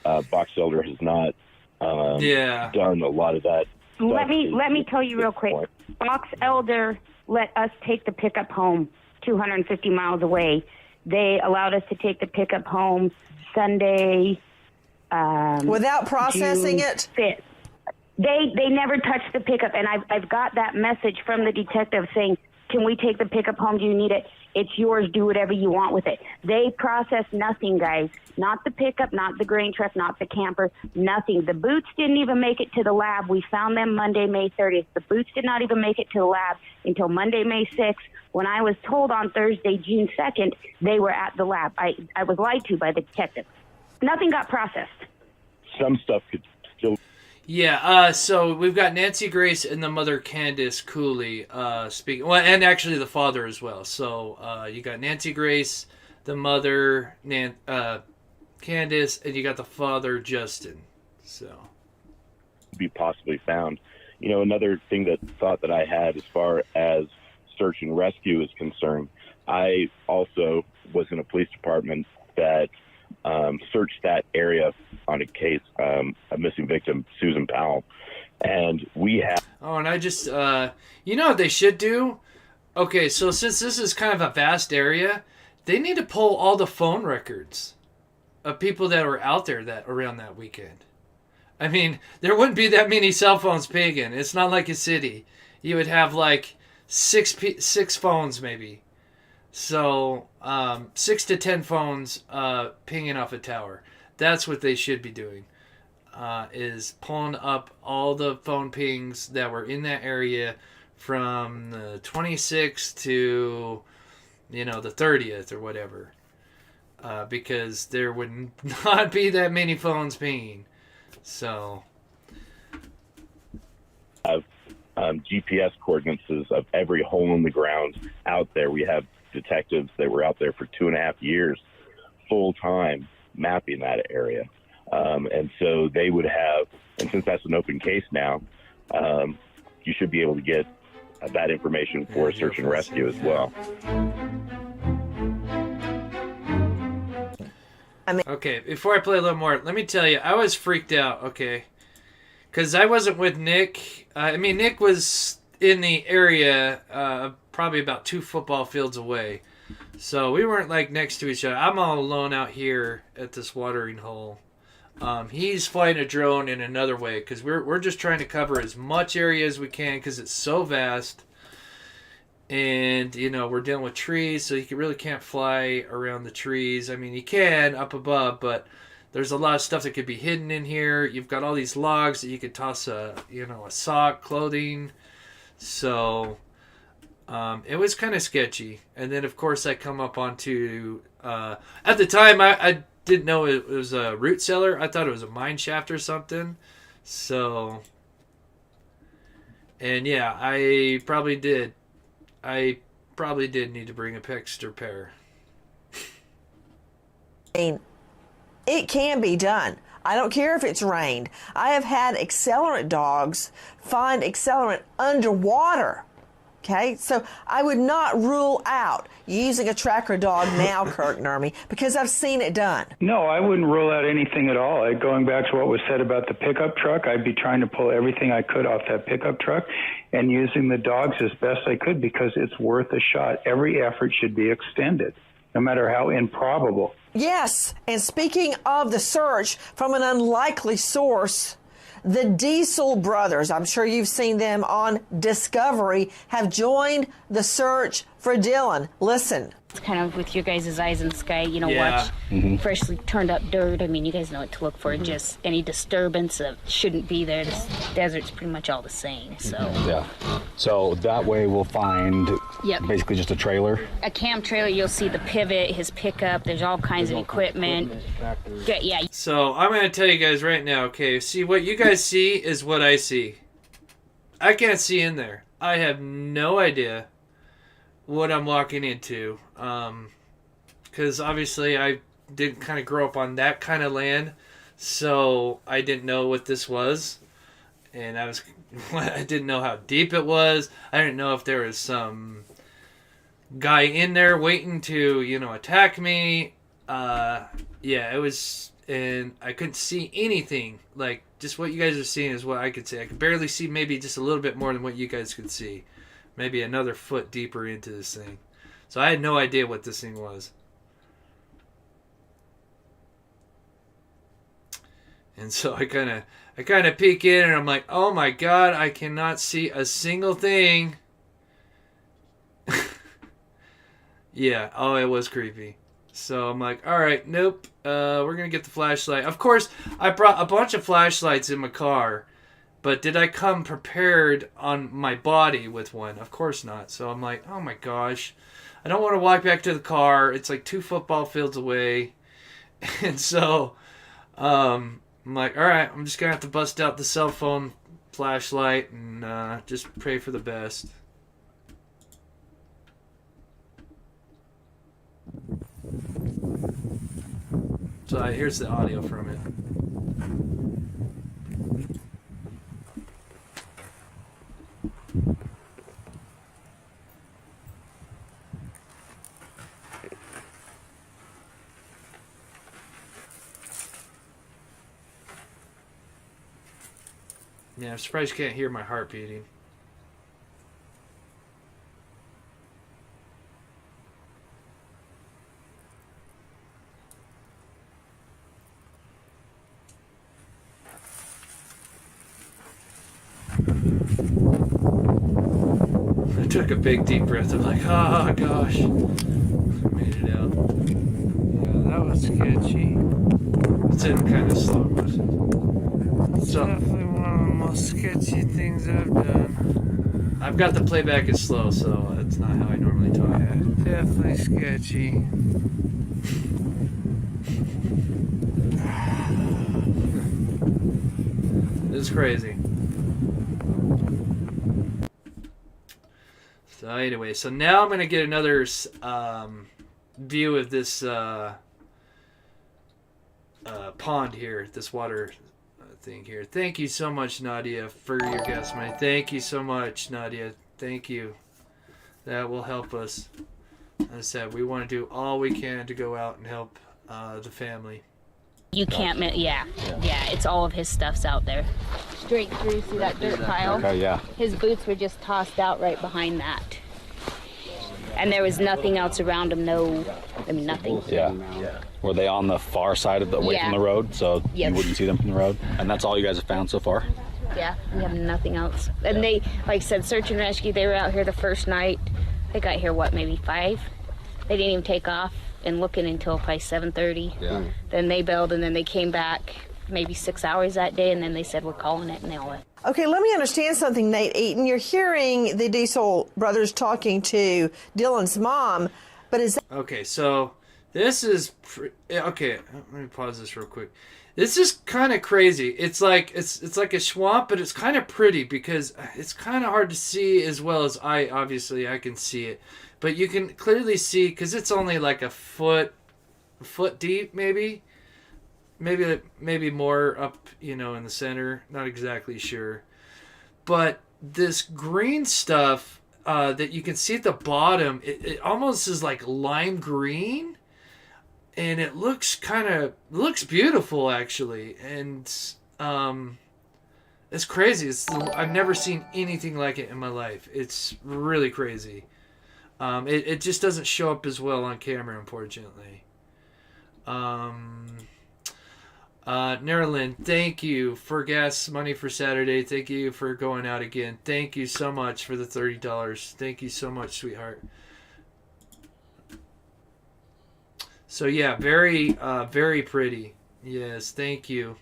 I: Box Elder has not done a lot of that.
F: Let me tell you real quick. Box Elder let us take the pickup home 250 miles away. They allowed us to take the pickup home Sunday.
D: Without processing
F: June
D: it?
F: 5th. They never touched the pickup, and I've got that message from the detective saying, "Can we take the pickup home? Do you need it? It's yours. Do whatever you want with it." They processed nothing, guys. Not the pickup, not the grain truck, not the camper, nothing. The boots didn't even make it to the lab. We found them Monday, May 30th. The boots did not even make it to the lab until Monday, May 6th, when I was told on Thursday, June 2nd, they were at the lab. I was lied to by the detective. Nothing got processed.
I: Some stuff could still...
A: Yeah, so we've got Nancy Grace and the mother Candace Cooley speaking. Well, and actually the father as well. So you got Nancy Grace, the mother Candace, and you got the father Justin. So
I: be possibly found. Another thought that I had as far as search and rescue is concerned, I also was in a police department that searched that area on a case, a missing victim, Susan Powell. And we have...
A: Oh, and I just, you know what they should do? Okay, so since this is kind of a vast area, they need to pull all the phone records of people that were out there around that weekend. I mean, there wouldn't be that many cell phones pinging. It's not like a city. You would have like six phones maybe. So 6 to 10 phones pinging off a tower. That's what they should be doing. Is pulling up all the phone pings that were in that area from the 26th to, the 30th or whatever. Because there would not be that many phones pinging. So...
I: GPS coordinates of every hole in the ground out there. We have detectives that were out there for 2.5 years, full time, mapping that area. And so they would have, and since that's an open case now, you should be able to get that information for search and rescue as well.
A: Okay, before I play a little more, let me tell you, I was freaked out, okay? Because I wasn't with Nick. Nick was in the area, probably about 2 football fields away. So we weren't like next to each other. I'm all alone out here at this watering hole. He's flying a drone in another way because we're just trying to cover as much area as we can because it's so vast. And, we're dealing with trees, so you really can't fly around the trees. I mean, you can up above, but there's a lot of stuff that could be hidden in here. You've got all these logs that you could toss a sock, clothing. So it was kind of sketchy. And then, of course, I come up onto... at the time, I didn't know it was a root cellar. I thought it was a mine shaft or something. So... And, yeah, I probably did. I probably did need to bring a extra pair.
D: It can be done. I don't care if it's rained. I have had accelerant dogs find accelerant underwater. Okay, so I would not rule out using a tracker dog now, Kirk Nurmi, because I've seen it done.
H: No, I wouldn't rule out anything at all. Going back to what was said about the pickup truck, I'd be trying to pull everything I could off that pickup truck and using the dogs as best I could because it's worth a shot. Every effort should be extended, no matter how improbable.
D: Yes, and speaking of the search from an unlikely source, the Diesel brothers, I'm sure you've seen them on Discovery, have joined the search for Dylan. Listen.
F: It's kind of with your guys' eyes in the sky, you know,
A: Yeah.
F: watch freshly turned up dirt. I mean, you guys know what to look for. Just any disturbance that shouldn't be there. This desert's pretty much all the same. So
J: Yeah. So that way we'll find
F: Yep.
J: basically just a trailer.
F: a cam trailer, you'll see the pivot, his pickup. There's all kinds of equipment. Yeah.
A: So I'm going to tell you guys right now, okay, see, what you guys see is what I see. I can't see in there. I have no idea what I'm walking into. Because obviously I didn't kind of grow up on that kind of land, so I didn't know what this was. And I didn't know how deep it was. I didn't know if there was some guy in there waiting to, attack me. Yeah, it was, and I couldn't see anything. Like, just what you guys are seeing is what I could see. I could barely see, maybe just a little bit more than what you guys could see. Maybe another foot deeper into this thing. So I had no idea what this thing was. And so I kind of peek in and I'm like, oh my God, I cannot see a single thing. Yeah, oh, it was creepy. So I'm like, all right, nope, we're going to get the flashlight. Of course, I brought a bunch of flashlights in my car, but did I come prepared on my body with one? Of course not. So I'm like, oh my gosh, I don't want to walk back to the car. It's like 2 football fields away. And so I'm like, all right, I'm just going to have to bust out the cell phone flashlight and just pray for the best. So here's the audio from it. Yeah, I'm surprised you can't hear my heart beating. I took a big deep breath. I'm like, oh gosh. I made it out. Yeah, that was sketchy. It's in kind of slow motion. It's definitely one of the most sketchy things I've done. I've got the playback is slow, so that's not how I normally talk. Yeah, definitely sketchy. It's crazy. So anyway, so now I'm going to get another view of this pond here, this water thing here. Thank you so much, Nadia, for your gas money. Thank you so much, Nadia. Thank you. That will help us. As I said, we want to do all we can to go out and help the family.
F: You can't, yeah, it's all of his stuff's out there. Straight through, see that dirt pile?
J: Okay, yeah.
F: His boots were just tossed out right behind that. And there was nothing else around him, nothing.
J: Yeah. Were they on the far side of away from the road, so you wouldn't see them from the road? And that's all you guys have found so far?
F: Yeah, we have nothing else. And they, like I said, search and rescue, they were out here the first night. They got here, maybe 5? They didn't even take off and looking until probably 7:30. Yeah. Then they bailed, and then they came back maybe 6 hours that day, and then they said, we're calling it, and they all left.
D: Okay, let me understand something, Nate Eaton. You're hearing the Diesel brothers talking to Dylan's mom, but is that...
A: Okay, so this is... okay, let me pause this real quick. This is kind of crazy. It's like a swamp, but it's kind of pretty because it's kind of hard to see as well as I can see it. But you can clearly see, because it's only like a foot deep, maybe more up, in the center. Not exactly sure. But this green stuff that you can see at the bottom, it almost is like lime green, and it looks beautiful actually, and it's crazy. I've never seen anything like it in my life. It's really crazy. It just doesn't show up as well on camera, unfortunately. Nerlin, thank you for gas money for Saturday. Thank you for going out again. Thank you so much for the $30. Thank you so much, sweetheart. So yeah, very pretty. Yes, thank you.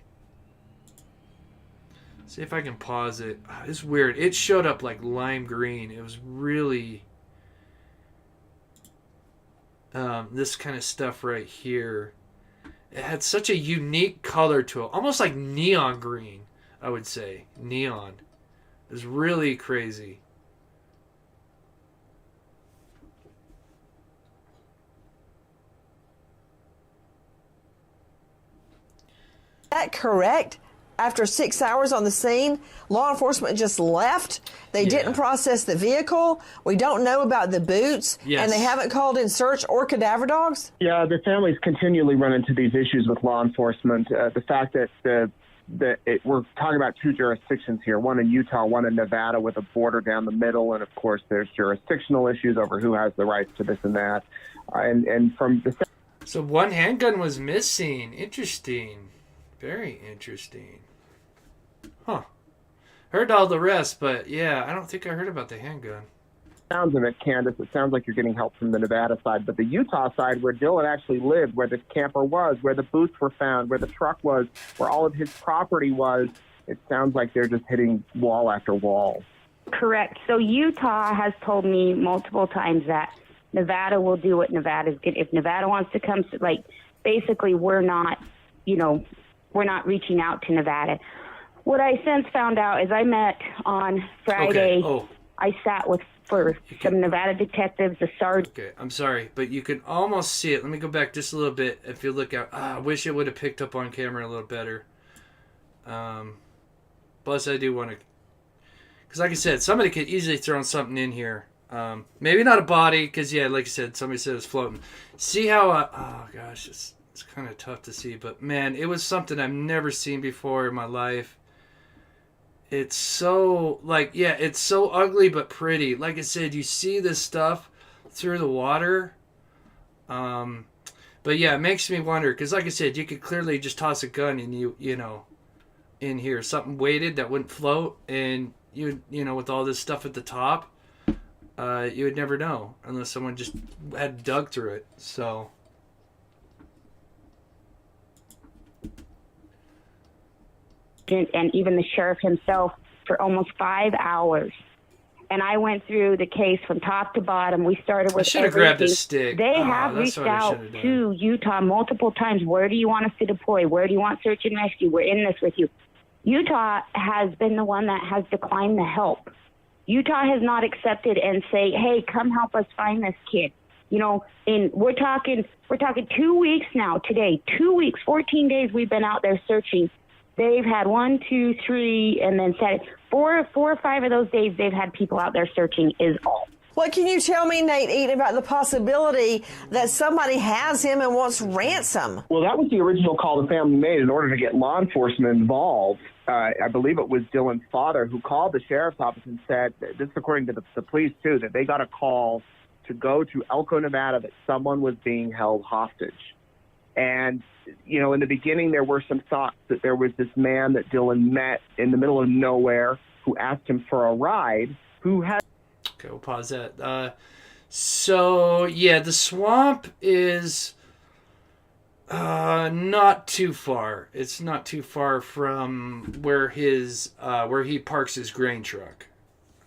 A: See if I can pause it. It's weird. It showed up like lime green. It was really this kind of stuff right here. It had such a unique color to it, almost like neon green. I would say neon. It was really crazy.
D: Is that correct? After 6 hours on the scene, law enforcement just left. They didn't process the vehicle. We don't know about the boots.
A: Yes.
D: And they haven't called in search or cadaver dogs?
G: Yeah, the families continually run into these issues with law enforcement. The fact that we're talking about two jurisdictions here, one in Utah, one in Nevada, with a border down the middle. And, of course, there's jurisdictional issues over who has the rights to this and that. And from the...
A: So one handgun was missing. Interesting. Very interesting. Huh. Heard all the rest, but yeah, I don't think I heard about the handgun.
G: Sounds of it, Candace, it sounds like you're getting help from the Nevada side, but the Utah side, where Dylan actually lived, where this camper was, where the boots were found, where the truck was, where all of his property was, it sounds like they're just hitting wall after wall.
F: Correct. So Utah has told me multiple times that Nevada will do what Nevada's good. If Nevada wants to come, like, basically we're not reaching out to Nevada. What I since found out is I met on Friday.
A: Okay. Oh.
F: I sat with some Nevada detectives, the sergeant.
A: Okay, I'm sorry, but you can almost see it. Let me go back just a little bit. If you look out, I wish it would have picked up on camera a little better. Plus, I do want to, because like I said, somebody could easily throw something in here. Maybe not a body, because yeah, like I said, somebody said it was floating. See how? Oh gosh, it's kind of tough to see, but man, it was something I've never seen before in my life. It's so, like, yeah, it's so ugly but pretty. Like I said, you see this stuff through the water. But yeah, it makes me wonder, because like I said, you could clearly just toss a gun and you know, in here, something weighted that wouldn't float, and you know, with all this stuff at the top, you would never know unless someone just had dug through it. So...
F: and even the sheriff himself for almost 5 hours. And I went through the case from top to bottom. We started with
A: I should have grabbed a stick.
F: They have reached out to Utah multiple times. Where do you want us to deploy? Where do you want search and rescue? We're in this with you. Utah has been the one that has declined the help. Utah has not accepted and say, hey, come help us find this kid. You know, and we're talking 2 weeks now today. 2 weeks, 14 days we've been out there searching. They've had 1, 2, 3, and then said 4 or 5 of those days they've had people out there searching is all.
D: What can you tell me, Nate, Eden, about the possibility that somebody has him and wants ransom?
G: Well, that was the original call the family made in order to get law enforcement involved. I believe it was Dylan's father who called the sheriff's office and said, this is according to the police too, that they got a call to go to Elko, Nevada, that someone was being held hostage. And, you know, in the beginning, there were some thoughts that there was this man that Dylan met in the middle of nowhere who asked him for a ride, who had...
A: Okay, we'll pause that. So, yeah, the swamp is not too far. It's not too far from where he parks his grain truck.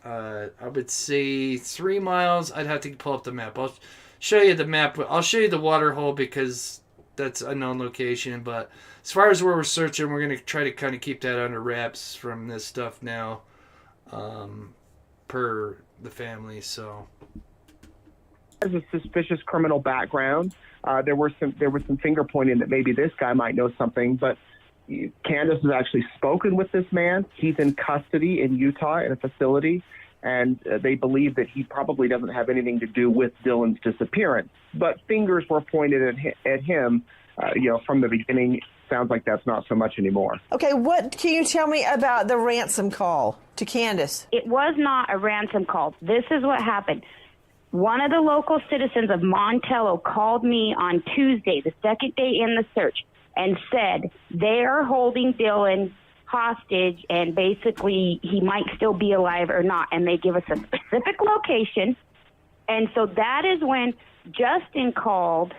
A: I would say 3 miles. I'd have to pull up the map. I'll show you the map. I'll show you the water hole because that's a known location. But as far as where we're searching, we're going to try to kind of keep that under wraps from this stuff now, per the family. So
G: has a suspicious criminal background. There was some finger pointing that maybe this guy might know something, but Candace has actually spoken with this man. He's in custody in Utah in a facility, and they believe that he probably doesn't have anything to do with Dylan's disappearance. But fingers were pointed at him, from the beginning. Sounds like that's not so much anymore.
D: Okay, what can you tell me about the ransom call to Candace?
F: It was not a ransom call. This is what happened. One of the local citizens of Montello called me on Tuesday, the second day in the search, and said they are holding Dylan hostage and basically he might still be alive or not. And they give us a specific location. And so that is when Justin called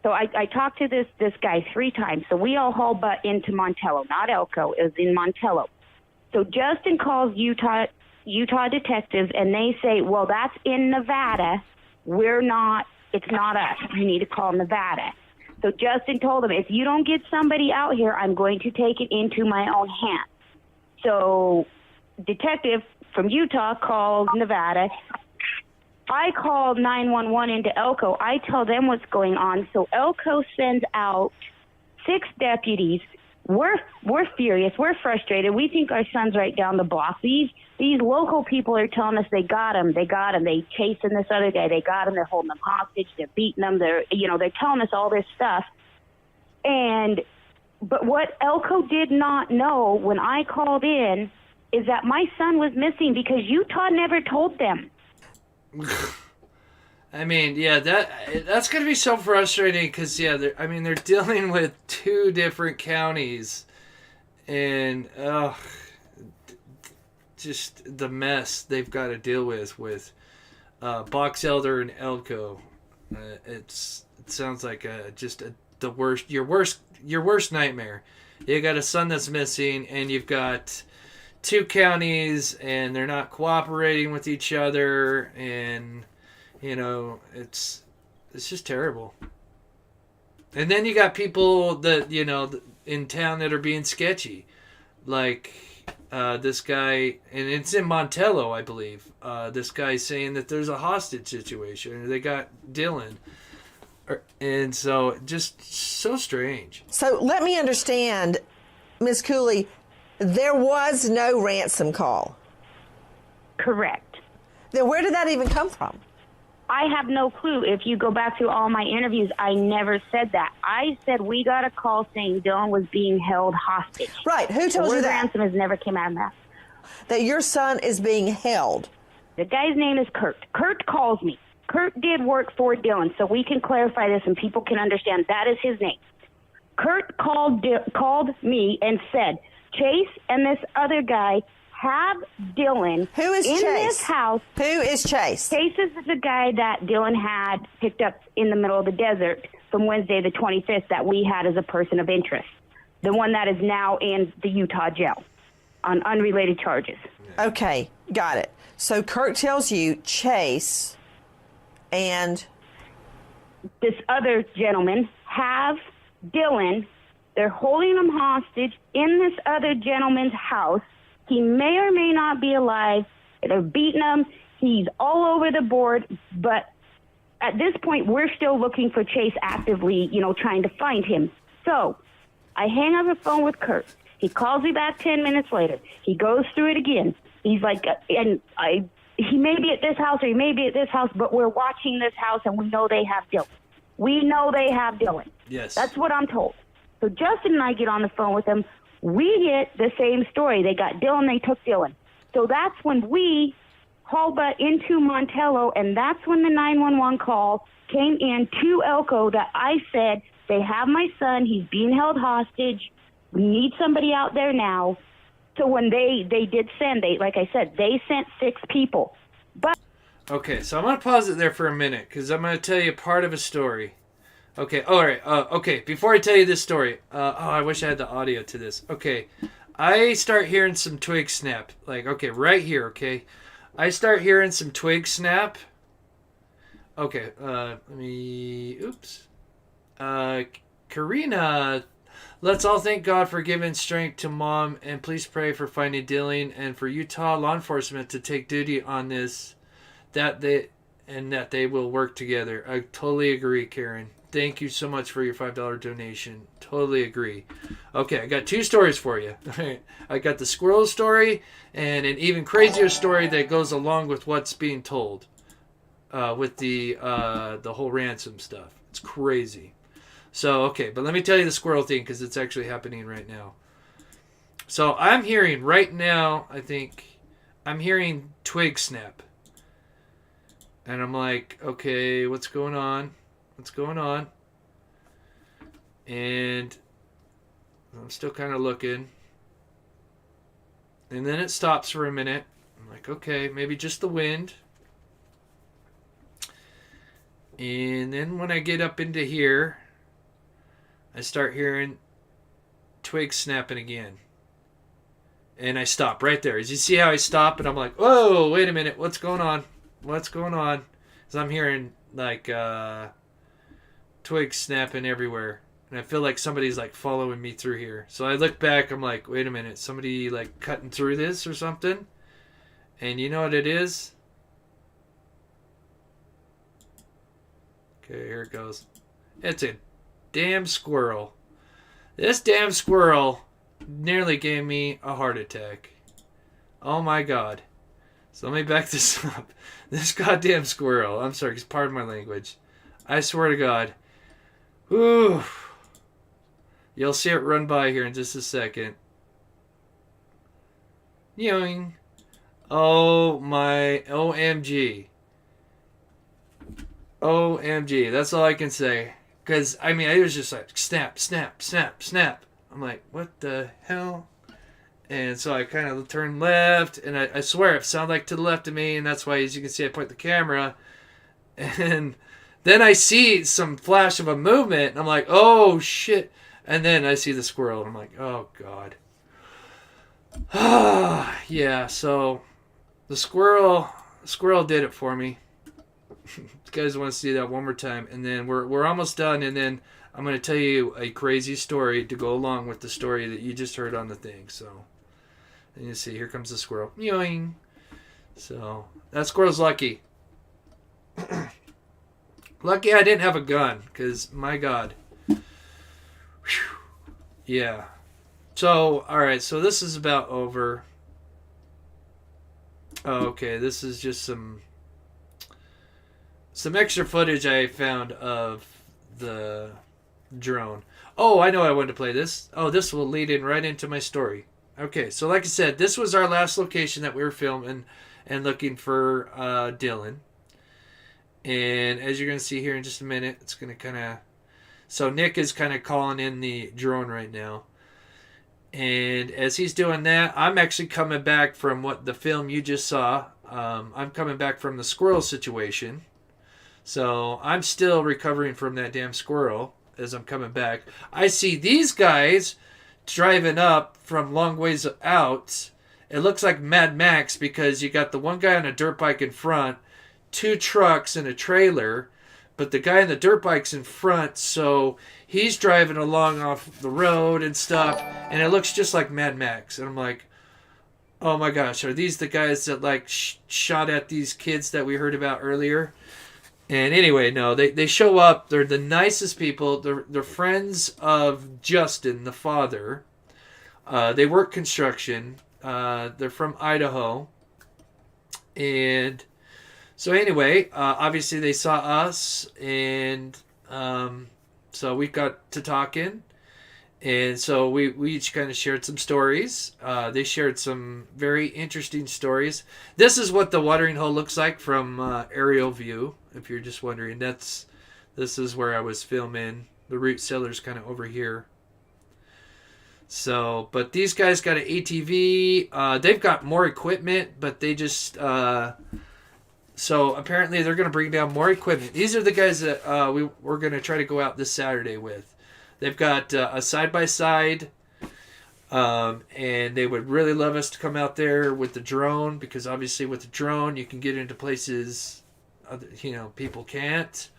F: So I talked to this guy 3 times. So we all hauled butt into Montello, not Elko. It was in Montello. So Justin calls Utah detectives, and they say, well, that's in Nevada. It's not us. You need to call Nevada. So Justin told them, if you don't get somebody out here, I'm going to take it into my own hands. So detective from Utah called Nevada. I called 911 into Elko. I tell them what's going on. So Elko sends out 6 deputies. We're furious. We're frustrated. We think our son's right down the block. These local people are telling us they got him. They got him. They chasing this other guy. They got him. They're holding him hostage. They're beating him. They're telling us all this stuff. But what Elko did not know when I called in is that my son was missing because Utah never told them.
A: I mean, yeah, that's going to be so frustrating because, yeah, they're dealing with 2 different counties, and just the mess they've got to deal with Box Elder and Elko. It sounds like the worst, your worst nightmare. You got a son that's missing, and you've got 2 counties, and they're not cooperating with each other, and it's just terrible. And then you got people that in town that are being sketchy, like this guy, and it's in Montello, I believe. This guy saying that there's a hostage situation. They got Dylan. And so, just so strange.
D: So let me understand, Ms. Cooley, there was no ransom call.
F: Correct.
D: Then where did that even come from?
F: I have no clue. If you go back through all my interviews, I never said that. I said we got a call saying Dylan was being held hostage.
D: Right. Who told you that?
F: Ransom has never came out of that.
D: That your son is being held.
F: The guy's name is Kurt. Kurt calls me. Kurt did work for Dylan, so we can clarify this and people can understand that is his name. Kurt called me and said, Chase and this other guy have Dylan
D: Who is
F: in
D: Chase?
F: this house.
D: Who is Chase?
F: Chase is the guy that Dylan had picked up in the middle of the desert from Wednesday the 25th that we had as a person of interest. The one that is now in the Utah jail on unrelated charges.
D: Okay, got it. So Kurt tells you Chase and
F: this other gentleman have Dylan. They're holding him hostage in this other gentleman's house. He may or may not be alive. They're beating him. He's all over the board. But at this point, we're still looking for Chase actively, trying to find him. So I hang up the phone with Kurt. He calls me back 10 minutes later. He goes through it again. He's like, he may be at this house or he may be at this house, but we're watching this house and we know they have Dylan. We know they have Dylan.
A: Yes.
F: That's what I'm told. So Justin and I get on the phone with him. We get the same story. They got Dylan, they took Dylan. So that's when we hauled butt into Montello, and that's when the 911 call came in to Elko that I said, they have my son, he's being held hostage, we need somebody out there now. So when they did send, like I said, they sent 6 people. But
A: okay, so I'm going to pause it there for a minute, because I'm going to tell you part of a story. Okay, all right. Okay, before I tell you this story, I wish I had the audio to this. Okay, I start hearing some twig snap. Like, okay, right here, okay? I start hearing some twig snap. Okay, oops. Karina, let's all thank God for giving strength to Mom, and please pray for finding Dylan and for Utah law enforcement to take duty on this, that they will work together. I totally agree, Karen. Thank you so much for your $5 donation. Totally agree. Okay, I got 2 stories for you. I got the squirrel story and an even crazier story that goes along with what's being told with the whole ransom stuff. It's crazy. So, okay, but let me tell you the squirrel thing because it's actually happening right now. So I'm hearing right now, I'm hearing twig snap. And I'm like, okay, what's going on? What's going on? And I'm still kind of looking. And then it stops for a minute. I'm like, okay, maybe just the wind. And then when I get up into here, I start hearing twigs snapping again. And I stop right there. As you see how I stop, and I'm like, whoa, wait a minute, what's going on? What's going on? Because I'm hearing like twigs snapping everywhere. And I feel like somebody's like following me through here. So I look back, I'm like, wait a minute, somebody like cutting through this or something? And you know what it is? Okay, here it goes. It's a damn squirrel. This damn squirrel nearly gave me a heart attack. Oh my god. So let me back this up. This goddamn squirrel. I'm sorry, pardon my language. I swear to God. Whew. You'll see it run by here in just a second. Yoing. Oh my OMG. OMG. That's all I can say. Because, I mean, it was just like snap, snap, snap, snap. I'm like, what the hell? And so I kind of turned left, and I swear it sounded like to the left of me, and that's why, as you can see, I point the camera. And then I see some flash of a movement, and I'm like, oh, shit. And then I see the squirrel, and I'm like, oh, God. Yeah, so the squirrel did it for me. You guys want to see that one more time, and then we're almost done, and then I'm going to tell you a crazy story to go along with the story that you just heard on the thing. So, and you see, here comes the squirrel. Yoing. So, that squirrel's lucky. Lucky I didn't have a gun, because, my God. Whew. Yeah. So, alright, so this is about over. Oh, okay, this is just some extra footage I found of the drone. Oh, I know I wanted to play this. Oh, this will lead in right into my story. Okay, so like I said, this was our last location that we were filming and looking for Dylan. And as you're going to see here in just a minute, it's going to kind of... So Nick is kind of calling in the drone right now. And as he's doing that, I'm actually coming back from what the film you just saw. I'm coming back from the squirrel situation. So I'm still recovering from that damn squirrel as I'm coming back. I see these guys driving up from long ways out. It looks like Mad Max because you got the one guy on a dirt bike in front, 2 trucks and a trailer, but the guy on the dirt bike's in front, so he's driving along off the road and stuff, and it looks just like Mad Max. And I'm like, oh my gosh, are these the guys that like shot at these kids that we heard about earlier? And anyway, no, they show up. They're the nicest people. They're friends of Justin, the father. They work construction. They're from Idaho. And so anyway, obviously they saw us. And so we got to talking. And so we each kind of shared some stories. They shared some very interesting stories. This is what the watering hole looks like from aerial view. If you're just wondering, this is where I was filming. The root cellar's kind of over here. So, but these guys got an ATV. They've got more equipment, but they just... so apparently they're going to bring down more equipment. These are the guys that we're going to try to go out this Saturday with. They've got a side-by-side, and they would really love us to come out there with the drone, because obviously with the drone you can get into places people can't.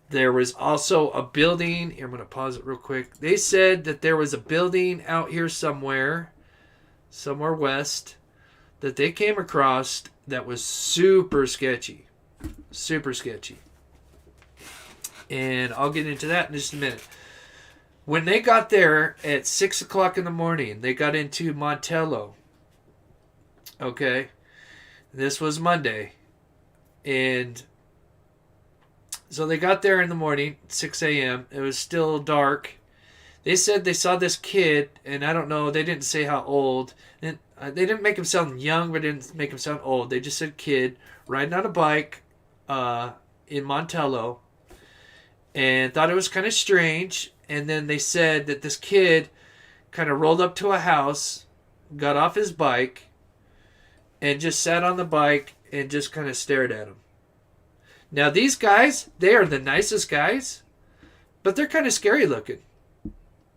A: There was also a building. Here, I'm going to pause it real quick. They said that there was a building out here somewhere west, that they came across that was super sketchy. Super sketchy. And I'll get into that in just a minute. When they got there at 6 o'clock in the morning, they got into Montello. Okay? This was Monday. And so they got there in the morning, 6 a.m. It was still dark. They said they saw this kid, and I don't know, they didn't say how old. And they didn't make him sound young, but didn't make him sound old. They just said kid, riding on a bike in Montello. And thought it was kind of strange. And then they said that this kid kind of rolled up to a house, got off his bike, and just sat on the bike and just kind of stared at him. Now these guys, they are the nicest guys, but they're kind of scary looking.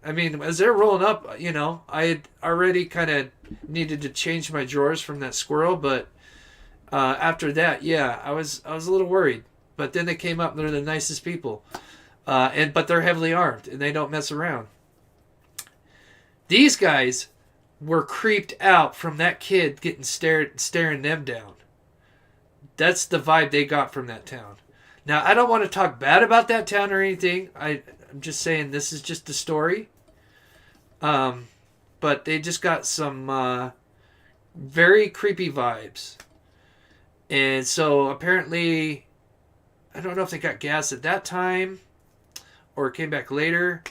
A: I mean, as they're rolling up, I had already kind of needed to change my drawers from that squirrel, but after that, yeah, I was a little worried. But then they came up and they're the nicest people. But they're heavily armed and they don't mess around. These guys were creeped out from that kid getting staring them down. That's the vibe they got from that town. Now, I don't want to talk bad about that town or anything. I'm just saying this is just a story. But they just got some very creepy vibes. And so apparently, I don't know if they got gas at that time or came back later.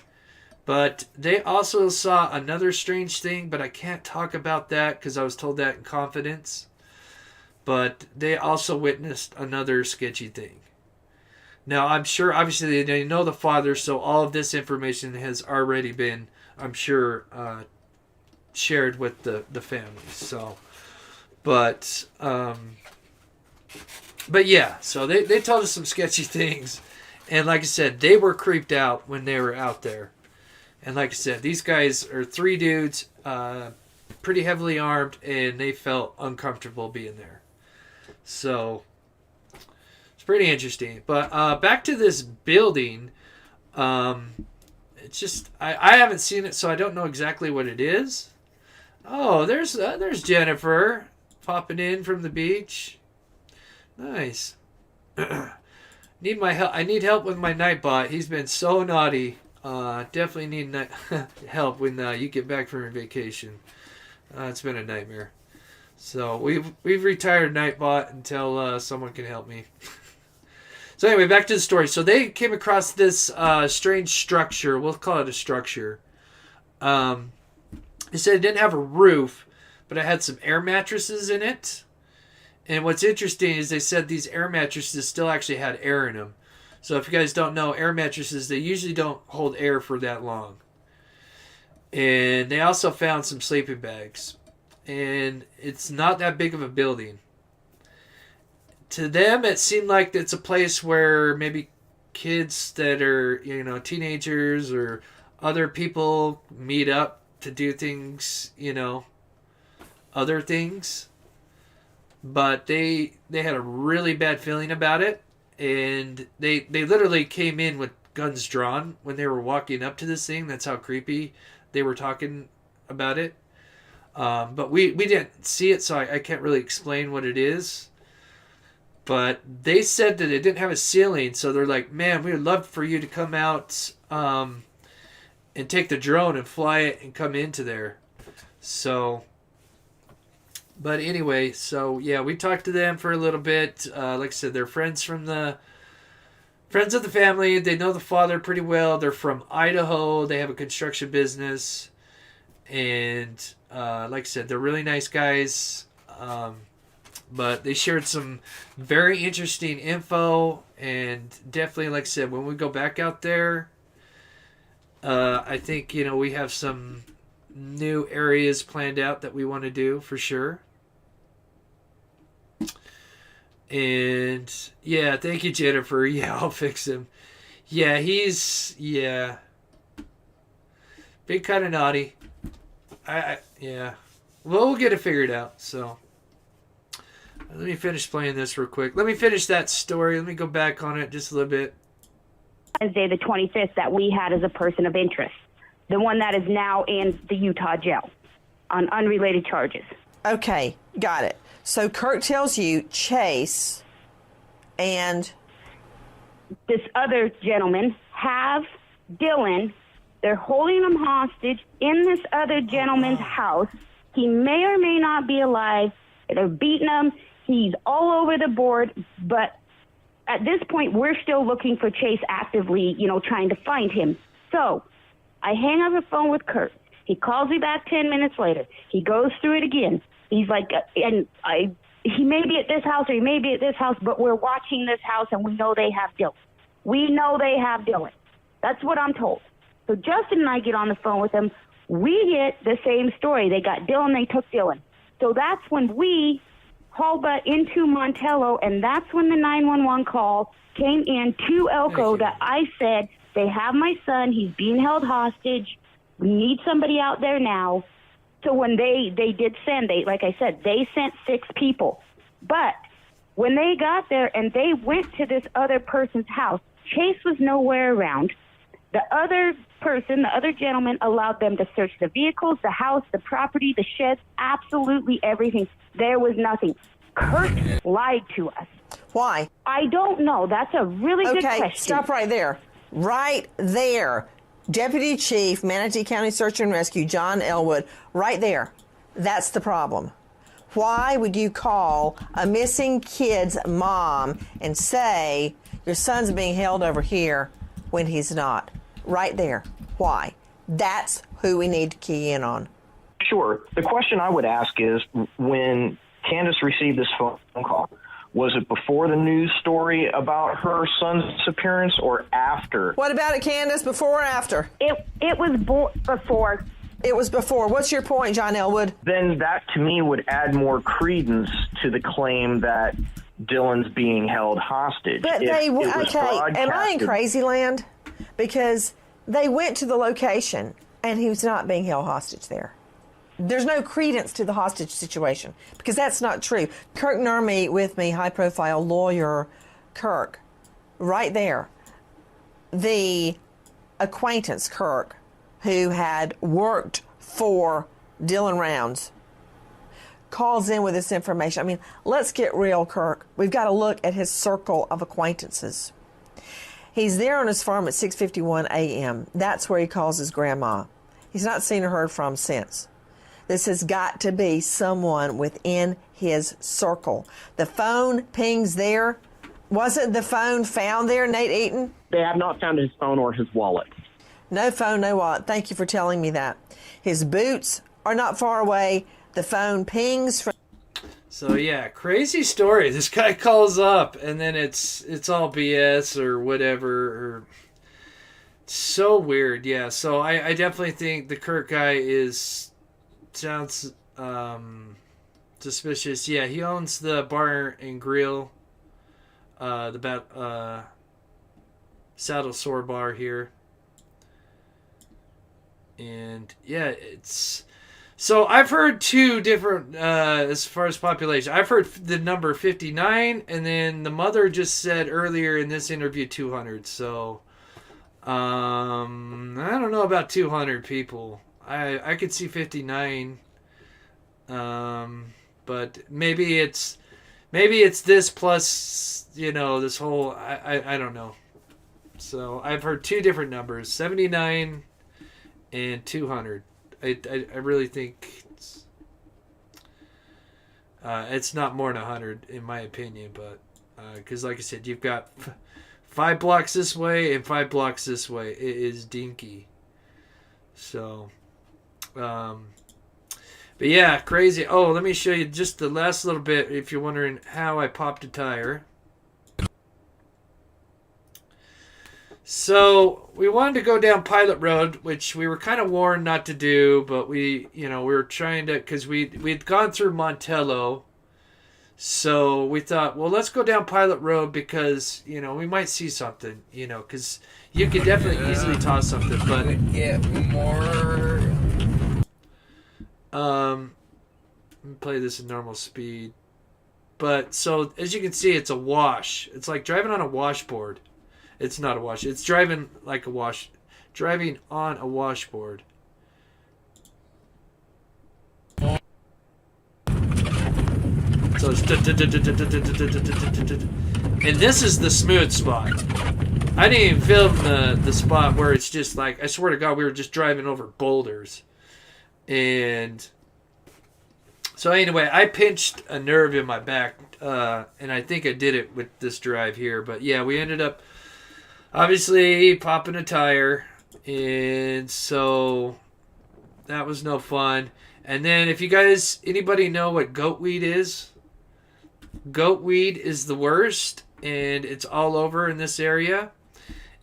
A: But they also saw another strange thing, but I can't talk about that because I was told that in confidence. But they also witnessed another sketchy thing. Now, I'm sure, obviously, they know the father, so all of this information has already been, I'm sure, shared with the family. So, but yeah, so they told us some sketchy things. And like I said, they were creeped out when they were out there. And like I said, these guys are 3 dudes, pretty heavily armed, and they felt uncomfortable being there. So, it's pretty interesting. But back to this building, it's just, I haven't seen it, so I don't know exactly what it is. Oh, there's Jennifer popping in from the beach. Nice. Need my help. I need help with my Nightbot. He's been so naughty. Definitely need help when you get back from your vacation. It's been a nightmare. So we've retired Nightbot until someone can help me. So anyway, back to the story. So they came across this strange structure. We'll call it a structure. They said it didn't have a roof, but it had some air mattresses in it. And what's interesting is they said these air mattresses still actually had air in them. So if you guys don't know, air mattresses, they usually don't hold air for that long. And they also found some sleeping bags. And it's not that big of a building. To them, it seemed like it's a place where maybe kids that are, teenagers or other people meet up to do things, other things. But they had a really bad feeling about it. And they literally came in with guns drawn when they were walking up to this thing. That's how creepy they were talking about it. But we didn't see it, so I can't really explain what it is. But they said that it didn't have a ceiling, so they're like, man, we would love for you to come out and take the drone and fly it and come into there. So, but anyway, so yeah, we talked to them for a little bit. Like I said, they're friends of the family. They know the father pretty well. They're from Idaho. They have a construction business. And like I said, they're really nice guys. But they shared some very interesting info. And definitely, like I said, when we go back out there, I think, we have some new areas planned out that we want to do for sure. And yeah, thank you, Jennifer. Yeah, I'll fix him. Yeah, he's been kind of naughty. Yeah. Well, we'll get it figured out. So let me finish playing this real quick. Let me finish that story. Let me go back on it just a little bit.
F: Wednesday, the 25th, that we had as a person of interest. The one that is now in the Utah jail on unrelated charges.
D: Okay, got it. So Kirk tells you Chase and
F: this other gentleman have Dylan. They're holding him hostage in this other gentleman's house. He may or may not be alive. They're beating him. He's all over the board. But at this point, we're still looking for Chase actively, trying to find him. So I hang up the phone with Kurt. He calls me back 10 minutes later. He goes through it again. He's like, he may be at this house or he may be at this house, but we're watching this house and we know they have Dylan. We know they have Dylan. That's what I'm told. So Justin and I get on the phone with them. We get the same story. They got Dylan, they took Dylan. So that's when we hauled into Montello, and that's when the 911 call came in to Elko that I said, they have my son. He's being held hostage. We need somebody out there now. So when they did send, like I said, they sent 6 people. But when they got there and they went to this other person's house, Chase was nowhere around. The other person, the other gentleman, allowed them to search the vehicles, the house, the property, the sheds, absolutely everything. There was nothing. Kurt lied to us.
D: Why?
F: I don't know. That's a really good question.
D: Okay, stop right there. Right there. Deputy Chief, Manatee County Search and Rescue, John Elwood, right there. That's the problem. Why would you call a missing kid's mom and say your son's being held over here when he's not? Right there. Why? That's who we need to key in on.
K: Sure. The question I would ask is, when Candace received this phone call, was it before the news story about her son's disappearance or after?
D: What about it, Candace? Before or after?
F: It was before.
D: It was before. What's your point, John Elwood?
K: Then that, to me, would add more credence to the claim that Dylan's being held hostage.
D: But okay, am I in crazy land? Because they went to the location and he was not being held hostage there. There's no credence to the hostage situation because that's not true. Kirk Nurmi with me, high-profile lawyer Kirk, right there. The acquaintance, Kirk, who had worked for Dylan Rounds, calls in with this information. I mean, let's get real, Kirk. We've got to look at his circle of acquaintances. He's there on his farm at 6:51 a.m. That's where he calls his grandma. He's not seen or heard from since. This has got to be someone within his circle. The phone pings there. Wasn't the phone found there, Nate Eaton?
G: They have not found his phone or his wallet.
D: No phone, no wallet. Thank you for telling me that. His boots are not far away. The phone pings from...
A: So yeah, crazy story. This guy calls up and then it's all BS or whatever. Or... So weird, yeah. So I definitely think the Kirk guy sounds suspicious. Yeah, he owns the bar and grill, Saddle Sore Bar here. And yeah, so I've heard 2 different as far as population. I've heard the number 59, and then the mother just said earlier in this interview 200. So I don't know about 200 people. I could see 59. But maybe it's this plus, this whole, I don't know. So I've heard 2 different numbers, 79 and 200. I really think it's not more than 100 in my opinion, but because like I said, you've got 5 blocks this way and 5 blocks this way. It is dinky. So, but yeah, crazy. Oh, let me show you just the last little bit if you're wondering how I popped a tire. So we wanted to go down Pilot Road, which we were kind of warned not to do, but we were trying to, because we'd gone through Montello. So we thought, well, let's go down Pilot Road because, we might see something, because you could definitely easily toss something, but get more. Let me play this at normal speed. But so as you can see, it's a wash. It's like driving on a washboard. It's not a wash. It's driving like a wash. Driving on a washboard. So it's and this is the smooth spot. I didn't even film the spot where it's just like, I swear to God, we were just driving over boulders. And so anyway, I pinched a nerve in my back, and I think I did it with this drive here. But yeah, we ended up obviously popping a tire, and so that was no fun. And then if you guys, anybody know what goatweed is? Goatweed is the worst, and it's all over in this area.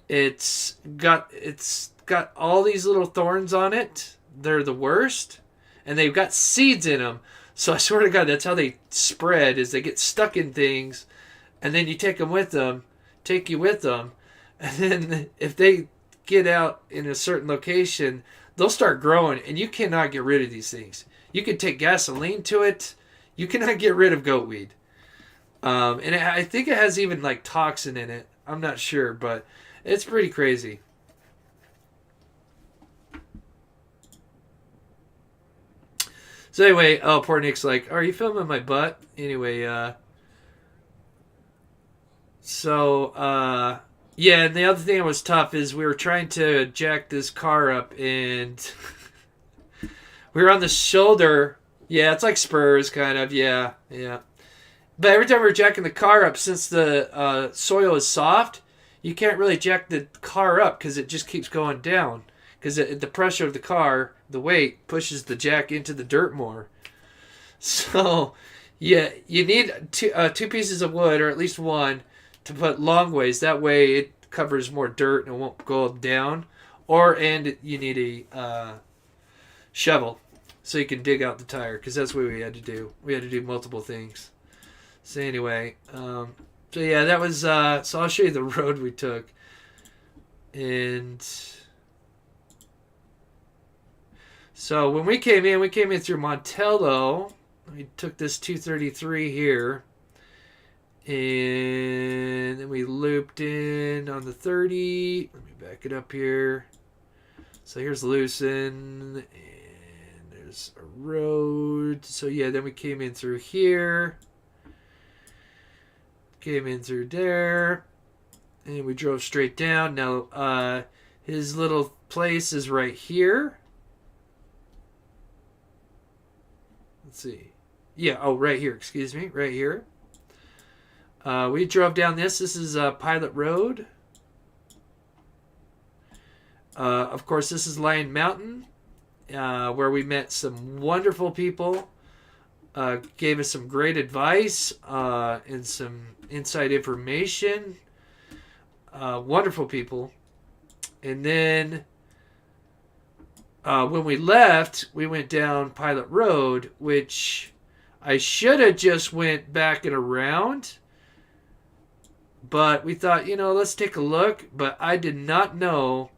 A: It's got all these little thorns on it. They're the worst, and they've got seeds in them. So I swear to God, that's how they spread, is they get stuck in things, and then you take you with them, and then if they get out in a certain location, they'll start growing, and you cannot get rid of these things. You can take gasoline to it. You cannot get rid of goat weed. And I think it has even like toxin in it. I'm not sure, but it's pretty crazy. So anyway, oh, poor Nick's like, are you filming my butt? Anyway, yeah, and the other thing that was tough is we were trying to jack this car up, and we were on the shoulder. Yeah, it's like spurs, kind of. Yeah. But every time we were jacking the car up, since the soil is soft, you can't really jack the car up because it just keeps going down. Because the pressure of the car, the weight, pushes the jack into the dirt more. So, yeah, you need two pieces of wood, or at least one, to put long ways. That way it covers more dirt and it won't go down. And you need a shovel so you can dig out the tire, because that's what we had to do. We had to do multiple things. So anyway, so yeah, that was, so I'll show you the road we took. And so when we came in through Montello. We took this 233 here. And then we looped in on the 30. Let me back it up here. So here's Lucin. And there's a road. So yeah, then we came in through here. Came in through there. And we drove straight down. Now, his little place is right here. Let's see. Yeah, oh, right here. Excuse me. Right here. We drove down this. This is Pilot Road. Of course, this is Lion Mountain, where we met some wonderful people. Gave us some great advice and some inside information. Wonderful people. And then when we left, we went down Pilot Road, which I should have just went back and around. But we thought, let's take a look. But I did not know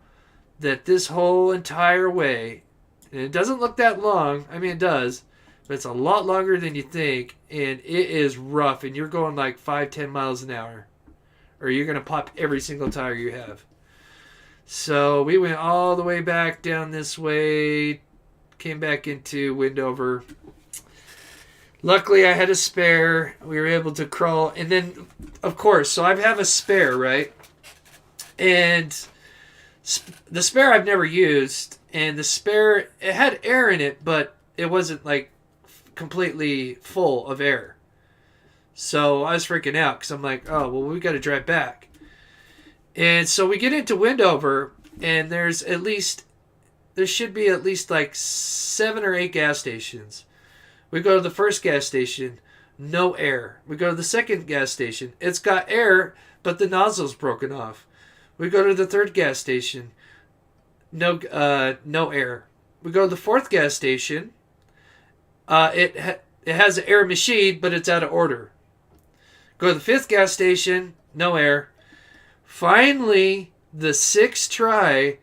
A: that this whole entire way, and it doesn't look that long. I mean, it does. But it's a lot longer than you think. And it is rough. And you're going like 5-10 miles an hour. Or you're going to pop every single tire you have. So we went all the way back down this way. Came back into Windover. Luckily, I had a spare. We were able to crawl. And then, of course, so I have a spare, right? And the spare I've never used. And the spare, it had air in it, but it wasn't like completely full of air. So I was freaking out because I'm like, oh, well, we got to drive back. And so we get into Windover, and there should be at least like 7 or 8 gas stations. We go to the first gas station, no air. We go to the second gas station. It's got air, but the nozzle's broken off. We go to the third gas station, no air. We go to the fourth gas station. It has an air machine, but it's out of order. Go to the fifth gas station, no air. Finally, the 6th try,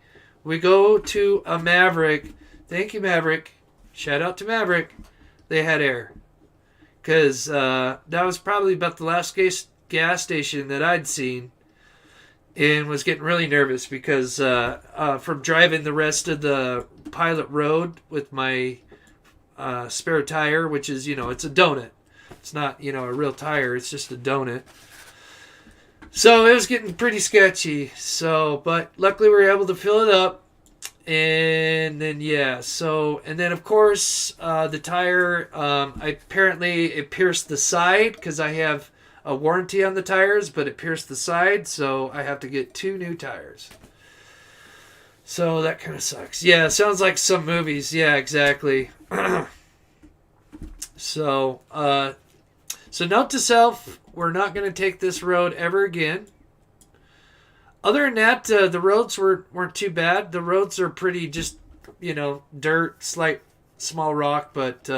A: we go to a Maverick. Thank you, Maverick. Shout out to Maverick. They had air. Because that was probably about the last gas station that I'd seen. And was getting really nervous because from driving the rest of the Pilot Road with my spare tire, which is, it's a donut. It's not, a real tire. It's just a donut. So it was getting pretty sketchy. But luckily we were able to fill it up. And then, and then of course, the tire, apparently it pierced the side because I have a warranty on the tires, but it pierced the side. So I have to get 2 new tires. So that kind of sucks. Yeah, sounds like some movies. Yeah, exactly. So note to self, we're not going to take this road ever again. Other than that, the roads weren't too bad. The roads are pretty just, dirt, slight, small rock. But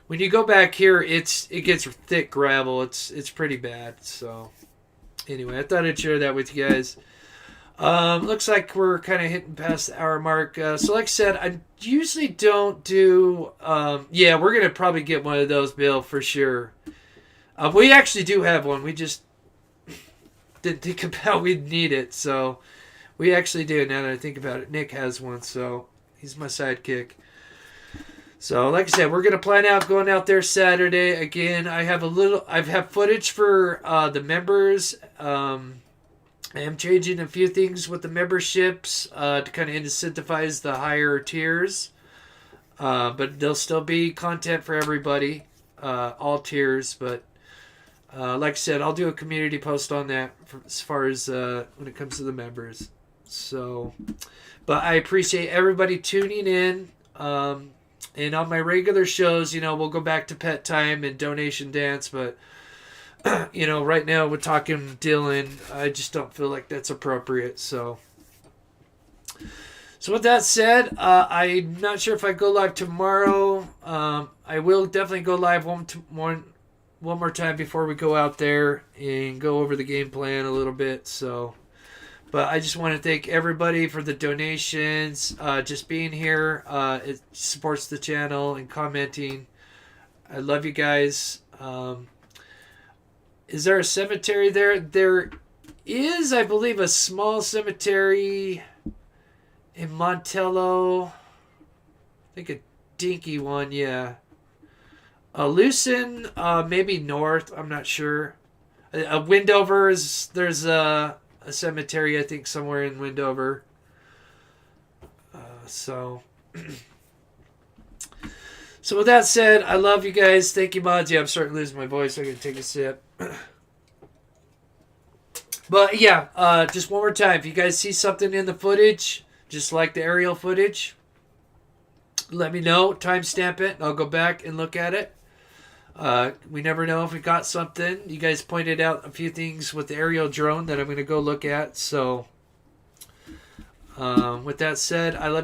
A: when you go back here, it gets thick gravel. It's pretty bad. So anyway, I thought I'd share that with you guys. Looks like we're kind of hitting past the hour mark. So like I said, I usually don't do... yeah, we're going to probably get one of those, Bill, for sure. We actually do have one. We just didn't think about we'd need it. So we actually do, now that I think about it. Nick has one, so he's my sidekick. So like I said, we're going to plan out going out there Saturday. Again, I have footage for the members. I am changing a few things with the memberships to kind of incentivize the higher tiers. But there'll still be content for everybody, all tiers. But like I said, I'll do a community post on that as far as when it comes to the members. So, but I appreciate everybody tuning in. And on my regular shows, we'll go back to pet time and donation dance, but right now we're talking Dylan. I just don't feel like that's appropriate. So with that said, I'm not sure if I go live tomorrow. I will definitely go live one more time before we go out there and go over the game plan a little bit. So, but I just want to thank everybody for the donations, just being here. It supports the channel and commenting. I love you guys. Is there a cemetery there? There is, I believe, a small cemetery in Montello. I think a dinky one, yeah. Lucin, maybe north. I'm not sure. Windover there's a cemetery, I think, somewhere in Windover. So with that said, I love you guys. Thank you, mods. Yeah, I'm starting to lose my voice. I'm going to take a sip. But yeah, just one more time. If you guys see something in the footage, just like the aerial footage, let me know. Timestamp it. I'll go back and look at it. We never know if we got something. You guys pointed out a few things with the aerial drone that I'm going to go look at. So with that said, I love